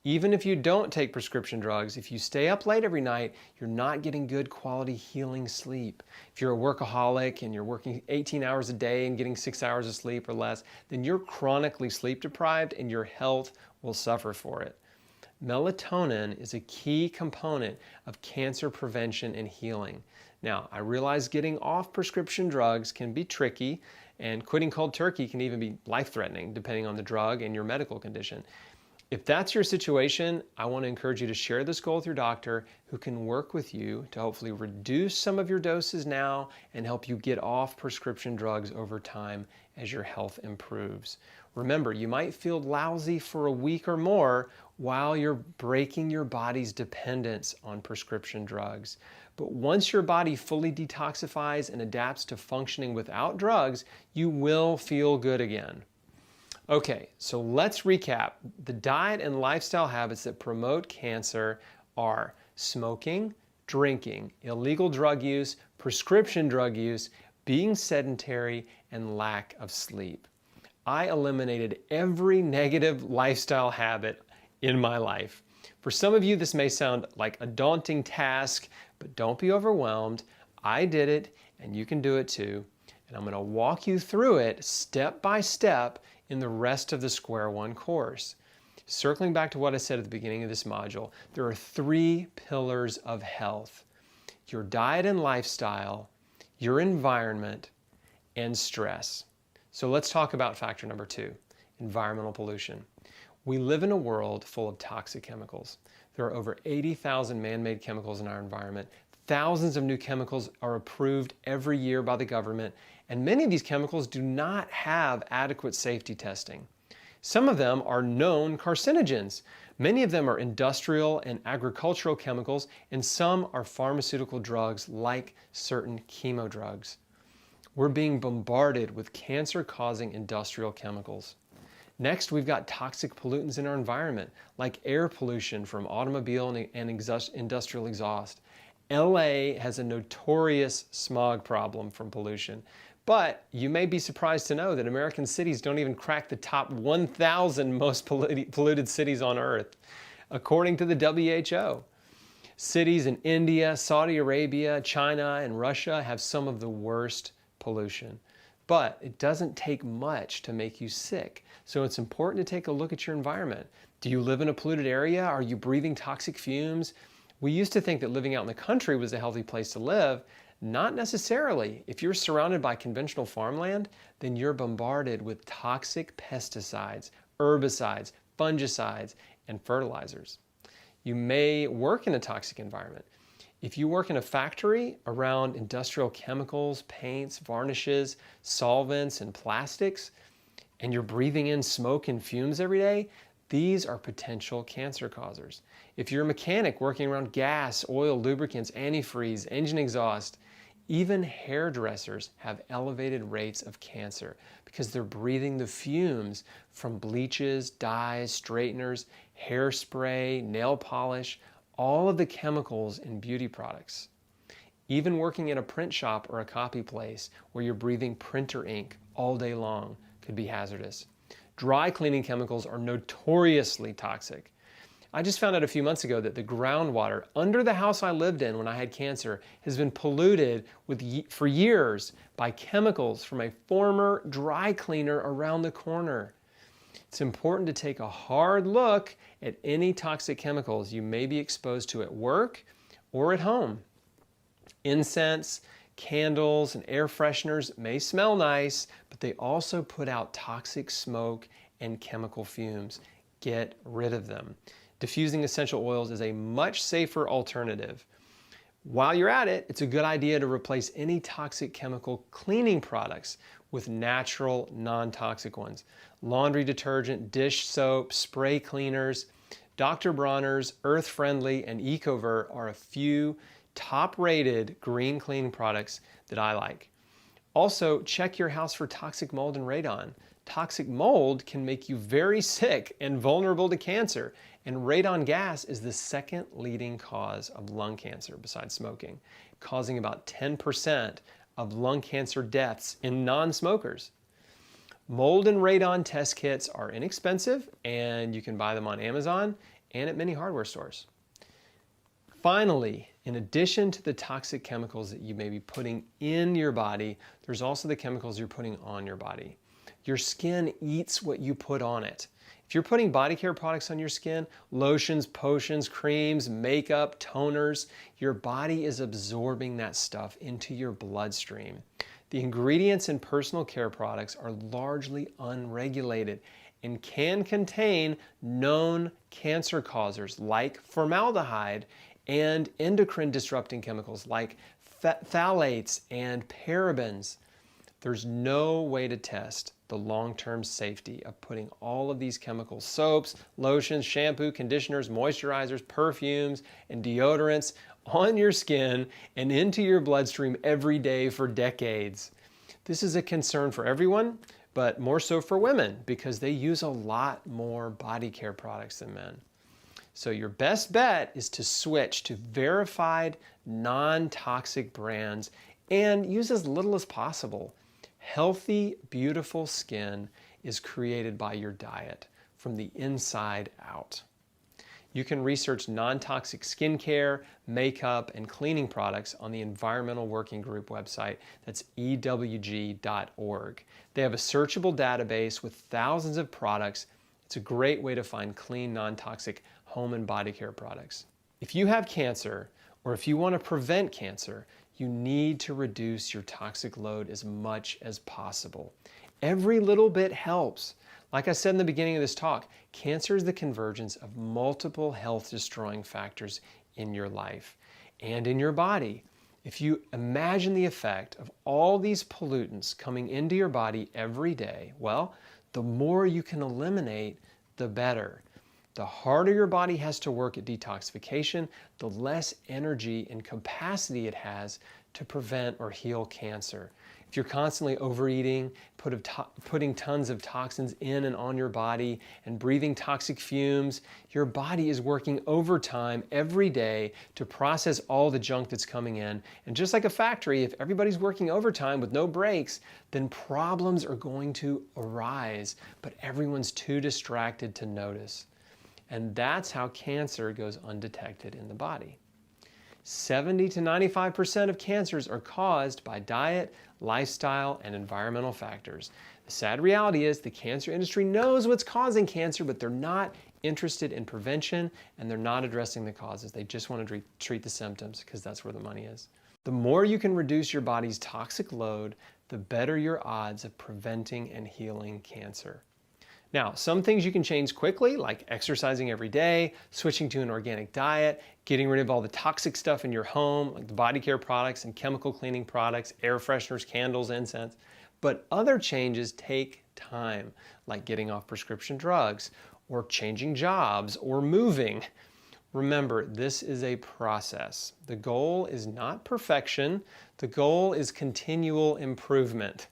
Even if you don't take prescription drugs, if you stay up late every night, you're not getting good quality healing sleep. If you're a workaholic and you're working 18 hours a day and getting 6 hours of sleep or less, then you're chronically sleep deprived and your health will suffer for it. Melatonin is a key component of cancer prevention and healing. Now, I realize getting off prescription drugs can be tricky, and quitting cold turkey can even be life-threatening depending on the drug and your medical condition. If that's your situation, I want to encourage you to share this goal with your doctor who can work with you to hopefully reduce some of your doses now and help you get off prescription drugs over time as your health improves. Remember, you might feel lousy for a week or more while you're breaking your body's dependence on prescription drugs. But once your body fully detoxifies and adapts to functioning without drugs, you will feel good again. Okay, so let's recap. The diet and lifestyle habits that promote cancer are smoking, drinking, illegal drug use, prescription drug use, being sedentary, and lack of sleep. I eliminated every negative lifestyle habit in my life. For some of you, this may sound like a daunting task, but don't be overwhelmed. I did it, and you can do it too. And I'm going to walk you through it step by step in the rest of the SQ1 course. Circling back to what I said at the beginning of this module, there are 3 pillars of health: your diet and lifestyle, your environment, and stress. So let's talk about factor number 2, environmental pollution. We live in a world full of toxic chemicals. There are over 80,000 man-made chemicals in our environment. Thousands of new chemicals are approved every year by the government, and many of these chemicals do not have adequate safety testing. Some of them are known carcinogens. Many of them are industrial and agricultural chemicals, and some are pharmaceutical drugs like certain chemo drugs. We're being bombarded with cancer-causing industrial chemicals. Next, we've got toxic pollutants in our environment, like air pollution from automobile and industrial exhaust. LA has a notorious smog problem from pollution. But you may be surprised to know that American cities don't even crack the top 1,000 most polluted cities on Earth, according to the WHO. Cities in India, Saudi Arabia, China, and Russia have some of the worst pollution. But it doesn't take much to make you sick. So it's important to take a look at your environment. Do you live in a polluted area? Are you breathing toxic fumes? We used to think that living out in the country was a healthy place to live. Not necessarily. If you're surrounded by conventional farmland, then you're bombarded with toxic pesticides, herbicides, fungicides, and fertilizers. You may work in a toxic environment. If you work in a factory around industrial chemicals, paints, varnishes, solvents, and plastics, and you're breathing in smoke and fumes every day, these are potential cancer causers. If you're a mechanic working around gas, oil, lubricants, antifreeze, engine exhaust, Even hairdressers have elevated rates of cancer because they're breathing the fumes from bleaches, dyes, straighteners, hairspray, nail polish, all of the chemicals in beauty products. Even working at a print shop or a copy place where you're breathing printer ink all day long could be hazardous. Dry cleaning chemicals are notoriously toxic. I just found out a few months ago that the groundwater under the house I lived in when I had cancer has been polluted for years by chemicals from a former dry cleaner around the corner. It's important to take a hard look at any toxic chemicals you may be exposed to at work or at home. Incense, candles, and air fresheners may smell nice, but they also put out toxic smoke and chemical fumes. Get rid of them. Diffusing essential oils is a much safer alternative. While you're at it, it's a good idea to replace any toxic chemical cleaning products with natural, non-toxic ones. Laundry detergent, dish soap, spray cleaners, Dr. Bronner's, Earth Friendly, and EcoVer are a few top-rated green cleaning products that I like. Also, check your house for toxic mold and radon. Toxic mold can make you very sick and vulnerable to cancer, and radon gas is the second leading cause of lung cancer besides smoking, causing about 10% of lung cancer deaths in non-smokers. Mold and radon test kits are inexpensive, and you can buy them on Amazon and at many hardware stores. Finally, in addition to the toxic chemicals that you may be putting in your body, there's also the chemicals you're putting on your body. Your skin eats what you put on it. If you're putting body care products on your skin, lotions, potions, creams, makeup, toners, your body is absorbing that stuff into your bloodstream. The ingredients in personal care products are largely unregulated and can contain known cancer causers like formaldehyde and endocrine disrupting chemicals like phthalates and parabens. There's no way to test the long-term safety of putting all of these chemicals, soaps, lotions, shampoo, conditioners, moisturizers, perfumes, and deodorants on your skin and into your bloodstream every day for decades. This is a concern for everyone, but more so for women because they use a lot more body care products than men. So your best bet is to switch to verified, non-toxic brands and use as little as possible. Healthy, beautiful skin is created by your diet from the inside out. You can research non-toxic skincare, makeup, and cleaning products on the Environmental Working Group website. That's ewg.org. They have a searchable database with thousands of products. It's a great way to find clean, non-toxic home and body care products. If you have cancer, or if you want to prevent cancer, you need to reduce your toxic load as much as possible. Every little bit helps. Like I said in the beginning of this talk, cancer is the convergence of multiple health-destroying factors in your life and in your body. If you imagine the effect of all these pollutants coming into your body every day, well, the more you can eliminate, the better. The harder your body has to work at detoxification, the less energy and capacity it has to prevent or heal cancer. If you're constantly overeating, putting tons of toxins in and on your body, and breathing toxic fumes, your body is working overtime every day to process all the junk that's coming in. And just like a factory, if everybody's working overtime with no breaks, then problems are going to arise, but everyone's too distracted to notice. And that's how cancer goes undetected in the body. 70 to 95% of cancers are caused by diet, lifestyle, and environmental factors. The sad reality is the cancer industry knows what's causing cancer, but they're not interested in prevention and they're not addressing the causes. They just want to treat the symptoms because that's where the money is. The more you can reduce your body's toxic load, the better your odds of preventing and healing cancer. Now, some things you can change quickly, like exercising every day, switching to an organic diet, getting rid of all the toxic stuff in your home, like the body care products and chemical cleaning products, air fresheners, candles, incense. But other changes take time, like getting off prescription drugs, or changing jobs, or moving. Remember, this is a process. The goal is not perfection. The goal is continual improvement.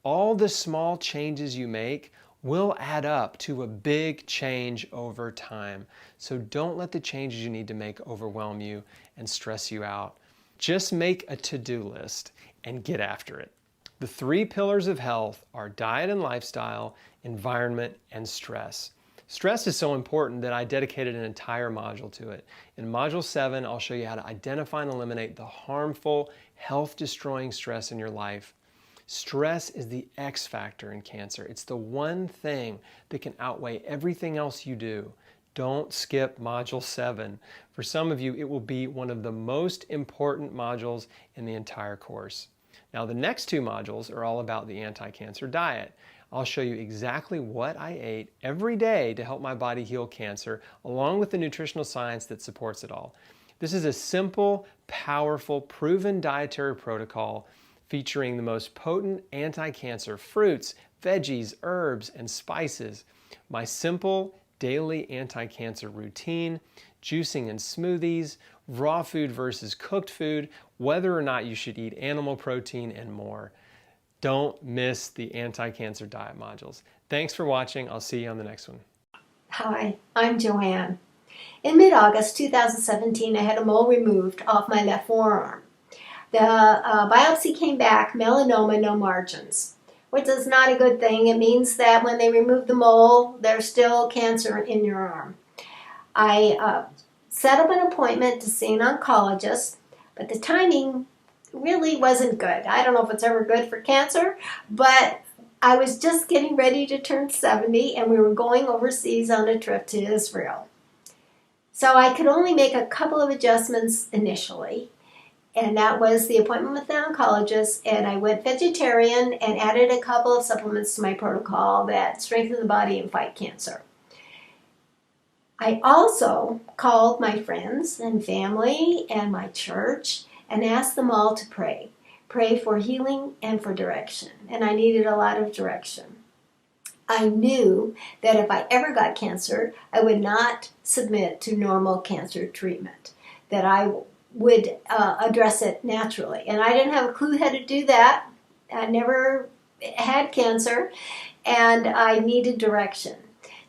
All the small changes you make will add up to a big change over time. So don't let the changes you need to make overwhelm you and stress you out. Just make a to-do list and get after it. The 3 pillars of health are diet and lifestyle, environment, and stress. Stress is so important that I dedicated an entire module to it. In Module 7, I'll show you how to identify and eliminate the harmful, health-destroying stress in your life. Stress is the X factor in cancer. It's the one thing that can outweigh everything else you do. Don't skip Module 7. For some of you, it will be one of the most important modules in the entire course. Now, the next 2 modules are all about the anti-cancer diet. I'll show you exactly what I ate every day to help my body heal cancer, along with the nutritional science that supports it all. This is a simple, powerful, proven dietary protocol featuring the most potent anti-cancer fruits, veggies, herbs, and spices. My simple daily anti-cancer routine, juicing and smoothies, raw food versus cooked food, whether or not you should eat animal protein, and more. Don't miss the anti-cancer diet modules. Thanks for watching. I'll see you on the next one. Hi, I'm Joanne. In mid-August 2017, I had a mole removed off my left forearm. The biopsy came back, melanoma, no margins, which is not a good thing. It means that when they remove the mole, there's still cancer in your arm. I set up an appointment to see an oncologist, but the timing really wasn't good. I don't know if it's ever good for cancer, but I was just getting ready to turn 70 and we were going overseas on a trip to Israel. So I could only make a couple of adjustments initially, and that was the appointment with the oncologist, and I went vegetarian and added a couple of supplements to my protocol that strengthen the body and fight cancer. I also called my friends and family and my church and asked them all to pray. Pray for healing and for direction. And I needed a lot of direction. I knew that if I ever got cancer, I would not submit to normal cancer treatment, that I would address it naturally. And I didn't have a clue how to do that. I never had cancer, and I needed direction.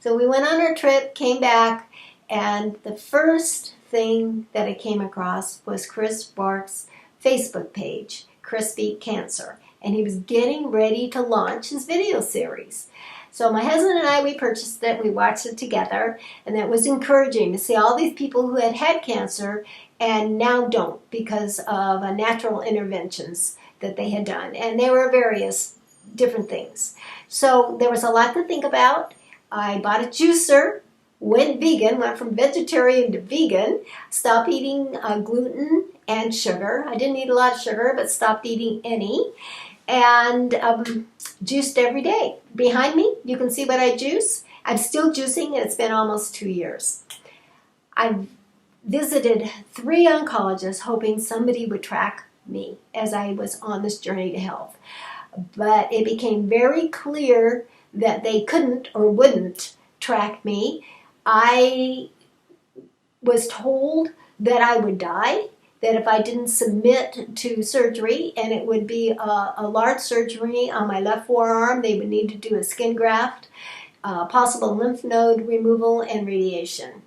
So we went on our trip, came back, and the first thing that I came across was Chris Bark's Facebook page, Chris Beat Cancer, and he was getting ready to launch his video series. So my husband and I, we purchased it, we watched it together, and it was encouraging to see all these people who had had cancer and now don't because of natural interventions that they had done, and there were various different things. So there was a lot to think about. I bought a juicer, went vegan, went from vegetarian to vegan, stopped eating gluten and sugar. I didn't eat a lot of sugar, but stopped eating any, and juiced every day. Behind me, you can see what I juice. I'm still juicing, and it's been almost 2 years. I've visited 3 oncologists hoping somebody would track me as I was on this journey to health. But it became very clear that they couldn't or wouldn't track me. I was told that I would die, that if I didn't submit to surgery, and it would be a large surgery on my left forearm, they would need to do a skin graft, possible lymph node removal, and radiation.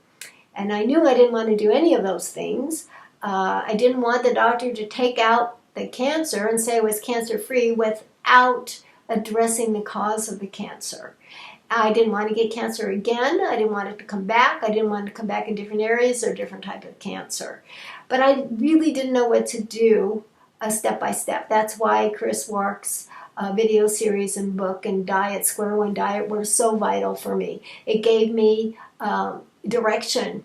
And I knew I didn't want to do any of those things. I didn't want the doctor to take out the cancer and say I was cancer-free without addressing the cause of the cancer. I didn't want to get cancer again. I didn't want it to come back. I didn't want it to come back in different areas or different type of cancer. But I really didn't know what to do step by step. That's why Chris Wark's video series and book and diet, SQ1 diet, were so vital for me. It gave me direction.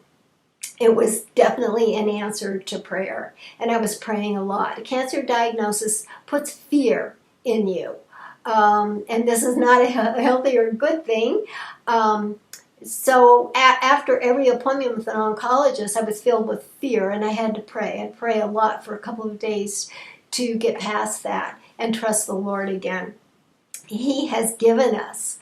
It was definitely an answer to prayer. And I was praying a lot. A cancer diagnosis puts fear in you. And this is not a healthy or good thing. So after every appointment with an oncologist, I was filled with fear, and I had to pray. I'd pray a lot for a couple of days to get past that and trust the Lord again. He has given us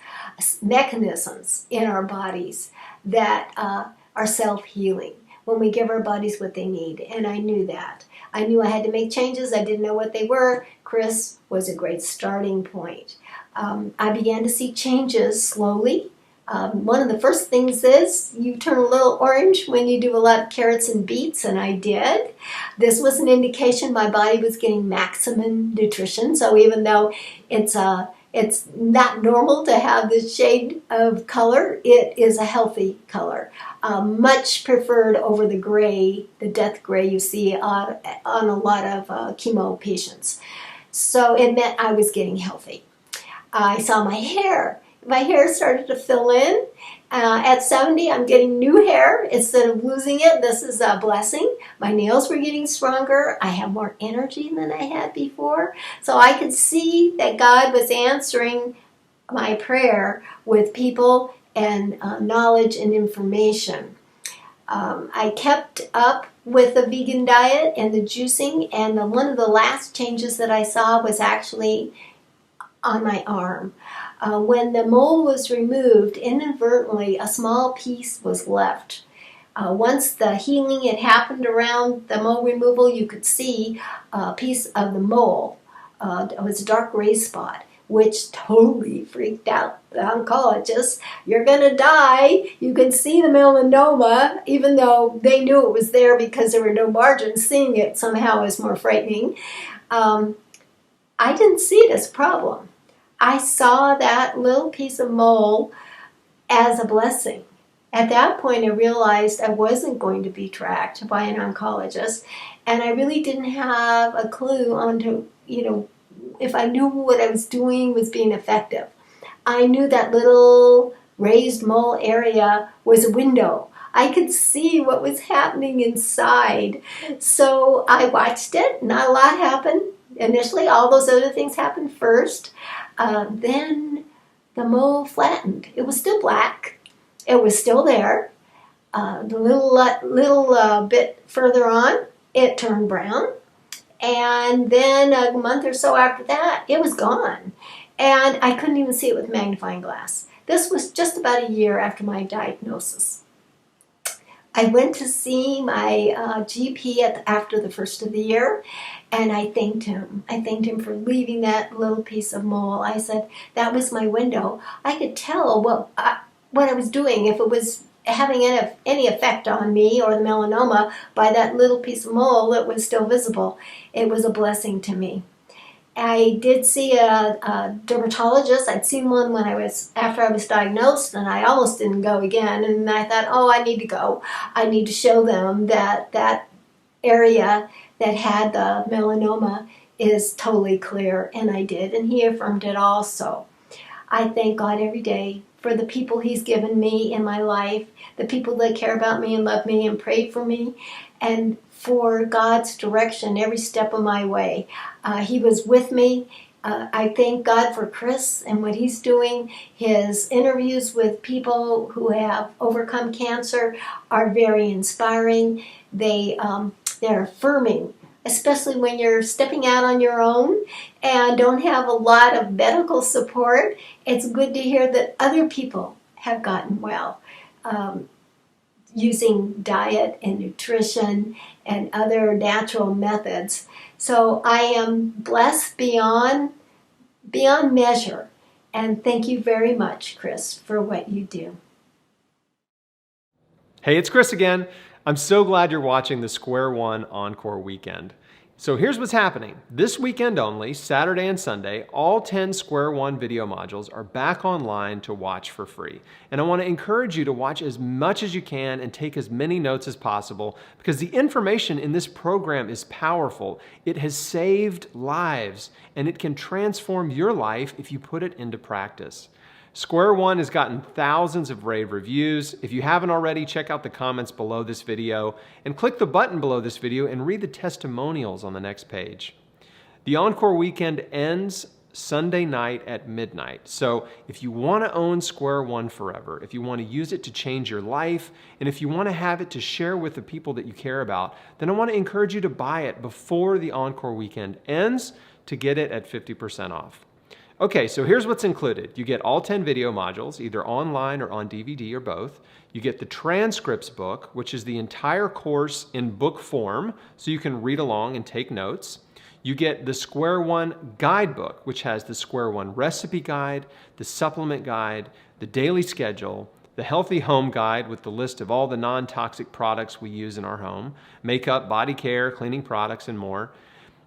mechanisms in our bodies that are self-healing. when we give our bodies what they need, and I knew that. I knew I had to make changes. I didn't know what they were. Chris was a great starting point. I began to see changes slowly. One of the first things is you turn a little orange when you do a lot of carrots and beets, and I did. This was an indication my body was getting maximum nutrition, so even though it's not normal to have this shade of color, it is a healthy color. Much preferred over the gray, the death gray you see on a lot of chemo patients. So it meant I was getting healthy. I saw my hair. My hair started to fill in. At 70, I'm getting new hair instead of losing it. This is a blessing. My nails were getting stronger. I have more energy than I had before. So I could see that God was answering my prayer with people and knowledge and information. I kept up with the vegan diet and the juicing, and one of the last changes that I saw was actually on my arm. When the mole was removed, inadvertently a small piece was left. Once the healing had happened around the mole removal, you could see a piece of the mole. It was a dark gray spot, which totally freaked out the oncologist. You're going to die. You can see the melanoma, even though they knew it was there because there were no margins. Seeing it somehow is more frightening. I didn't see it as a problem. I saw that little piece of mole as a blessing. At that point, I realized I wasn't going to be tracked by an oncologist, and I really didn't have a clue on if I knew what I was doing was being effective. I knew that little raised mole area was a window. I could see what was happening inside. So I watched it. Not a lot happened initially. All those other things happened first. Then the mole flattened. It was still black. It was still there. The little bit further on, it turned brown. And then a month or so after that, it was gone. And I couldn't even see it with a magnifying glass. This was just about a year after my diagnosis. I went to see my GP after the first of the year, and I thanked him. I thanked him for leaving that little piece of mole. I said, that was my window. I could tell what I was doing, if it was having any effect on me or the melanoma, by that little piece of mole that was still visible. It was a blessing to me. I did see a dermatologist. I'd seen one after I was diagnosed, and I almost didn't go again. And I thought, I need to go. I need to show them that area that had the melanoma is totally clear, and I did. And he affirmed it also. I thank God every day for the people He's given me in my life, the people that care about me and love me and pray for me, and for God's direction every step of my way. He was with me. I thank God for Chris and what he's doing. His interviews with people who have overcome cancer are very inspiring. They're affirming, especially when you're stepping out on your own and don't have a lot of medical support. It's good to hear that other people have gotten well using diet and nutrition and other natural methods. So I am blessed beyond measure. And thank you very much, Chris, for what you do. Hey, it's Chris again. I'm so glad you're watching the SQ1 Encore weekend. So here's what's happening. This weekend only, Saturday and Sunday, all 10 SQ1 video modules are back online to watch for free. And I want to encourage you to watch as much as you can and take as many notes as possible, because the information in this program is powerful. It has saved lives, and it can transform your life if you put it into practice. SQ1 has gotten thousands of rave reviews. If you haven't already, check out the comments below this video and click the button below this video and read the testimonials on the next page. The Encore weekend ends Sunday night at midnight. So if you want to own SQ1 forever, if you want to use it to change your life, and if you want to have it to share with the people that you care about, then I want to encourage you to buy it before the Encore weekend ends to get it at 50% off. Okay, so here's what's included. You get all 10 video modules, either online or on DVD or both. You get the transcripts book, which is the entire course in book form, so you can read along and take notes. You get the SQ1 guidebook, which has the SQ1 recipe guide, the supplement guide, the daily schedule, the healthy home guide with the list of all the non-toxic products we use in our home, makeup, body care, cleaning products, and more.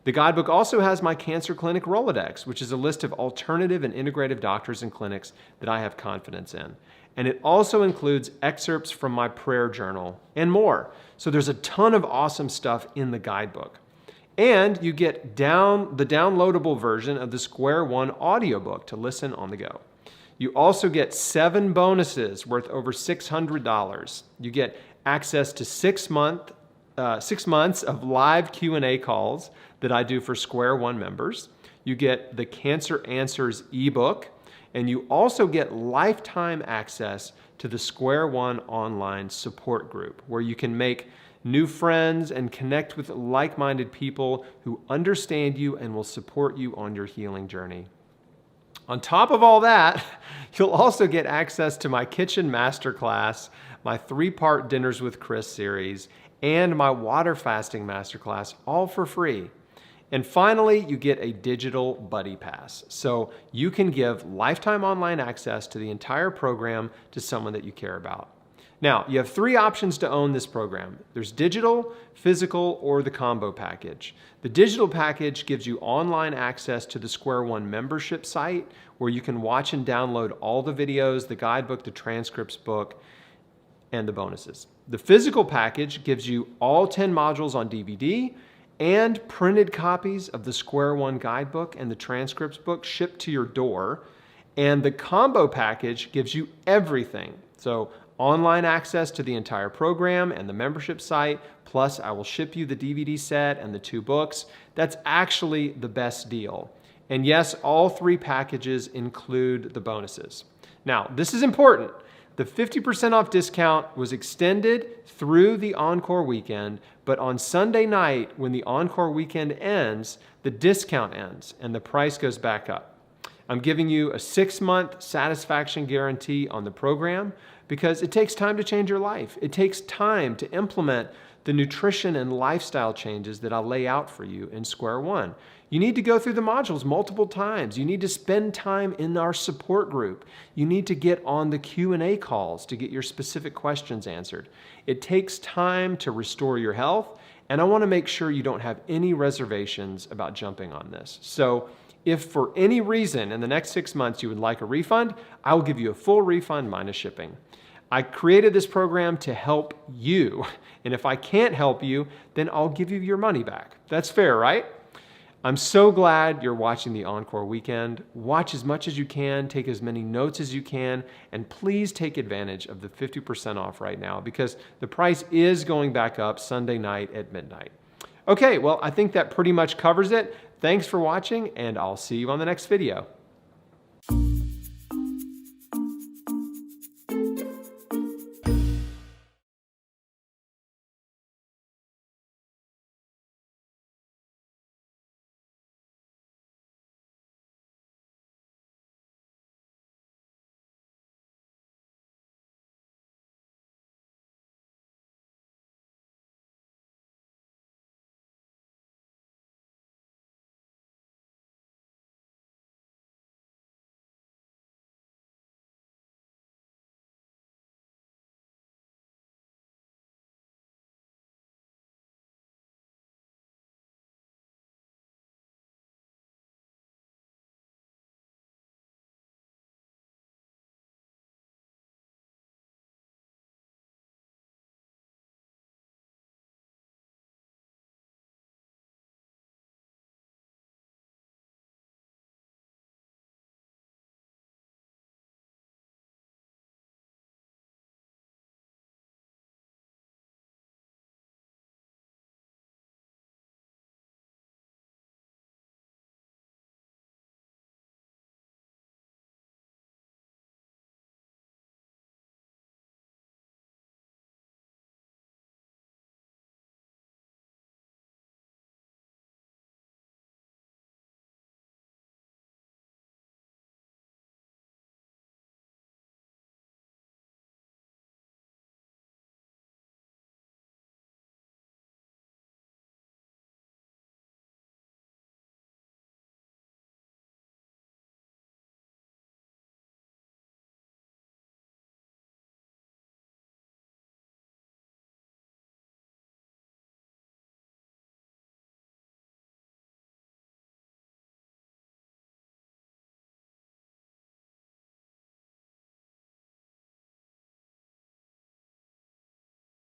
The guidebook also has my Cancer Clinic Rolodex, which is a list of alternative and integrative doctors and clinics that I have confidence in. And it also includes excerpts from my prayer journal and more. So there's a ton of awesome stuff in the guidebook. And you get the downloadable version of the SQ1 audiobook to listen on the go. You also get 7 bonuses worth over $600. You get access to 6 months of live Q&A calls that I do for SQ1 members. You get the Cancer Answers ebook, and you also get lifetime access to the SQ1 online support group, where you can make new friends and connect with like-minded people who understand you and will support you on your healing journey. On top of all that, you'll also get access to my kitchen masterclass, my 3-part Dinners with Chris series, and my water fasting masterclass, all for free. And finally, you get a digital buddy pass, so you can give lifetime online access to the entire program to someone that you care about. Now, you have 3 options to own this program. There's digital, physical, or the combo package. The digital package gives you online access to the SQ1 membership site, where you can watch and download all the videos, the guidebook, the transcripts book, and the bonuses. The physical package gives you all 10 modules on DVD and printed copies of the SQ1 guidebook and the transcripts book shipped to your door. And the combo package gives you everything. So online access to the entire program and the membership site, plus I will ship you the DVD set and the 2 books. That's actually the best deal. And yes, all 3 packages include the bonuses. Now, this is important. The 50% off discount was extended through the ENCORE weekend, but on Sunday night, when the ENCORE weekend ends, the discount ends and the price goes back up. I'm giving you a 6-month satisfaction guarantee on the program because it takes time to change your life. It takes time to implement the nutrition and lifestyle changes that I'll lay out for you in SQ1. You need to go through the modules multiple times. You need to spend time in our support group. You need to get on the Q&A calls to get your specific questions answered. It takes time to restore your health, and I want to make sure you don't have any reservations about jumping on this. So if for any reason in the next 6 months you would like a refund, I will give you a full refund minus shipping. I created this program to help you, and if I can't help you, then I'll give you your money back. That's fair, right? I'm so glad you're watching the ENCORE weekend. Watch as much as you can, take as many notes as you can, and please take advantage of the 50% off right now because the price is going back up Sunday night at midnight. Okay, well, I think that pretty much covers it. Thanks for watching, and I'll see you on the next video.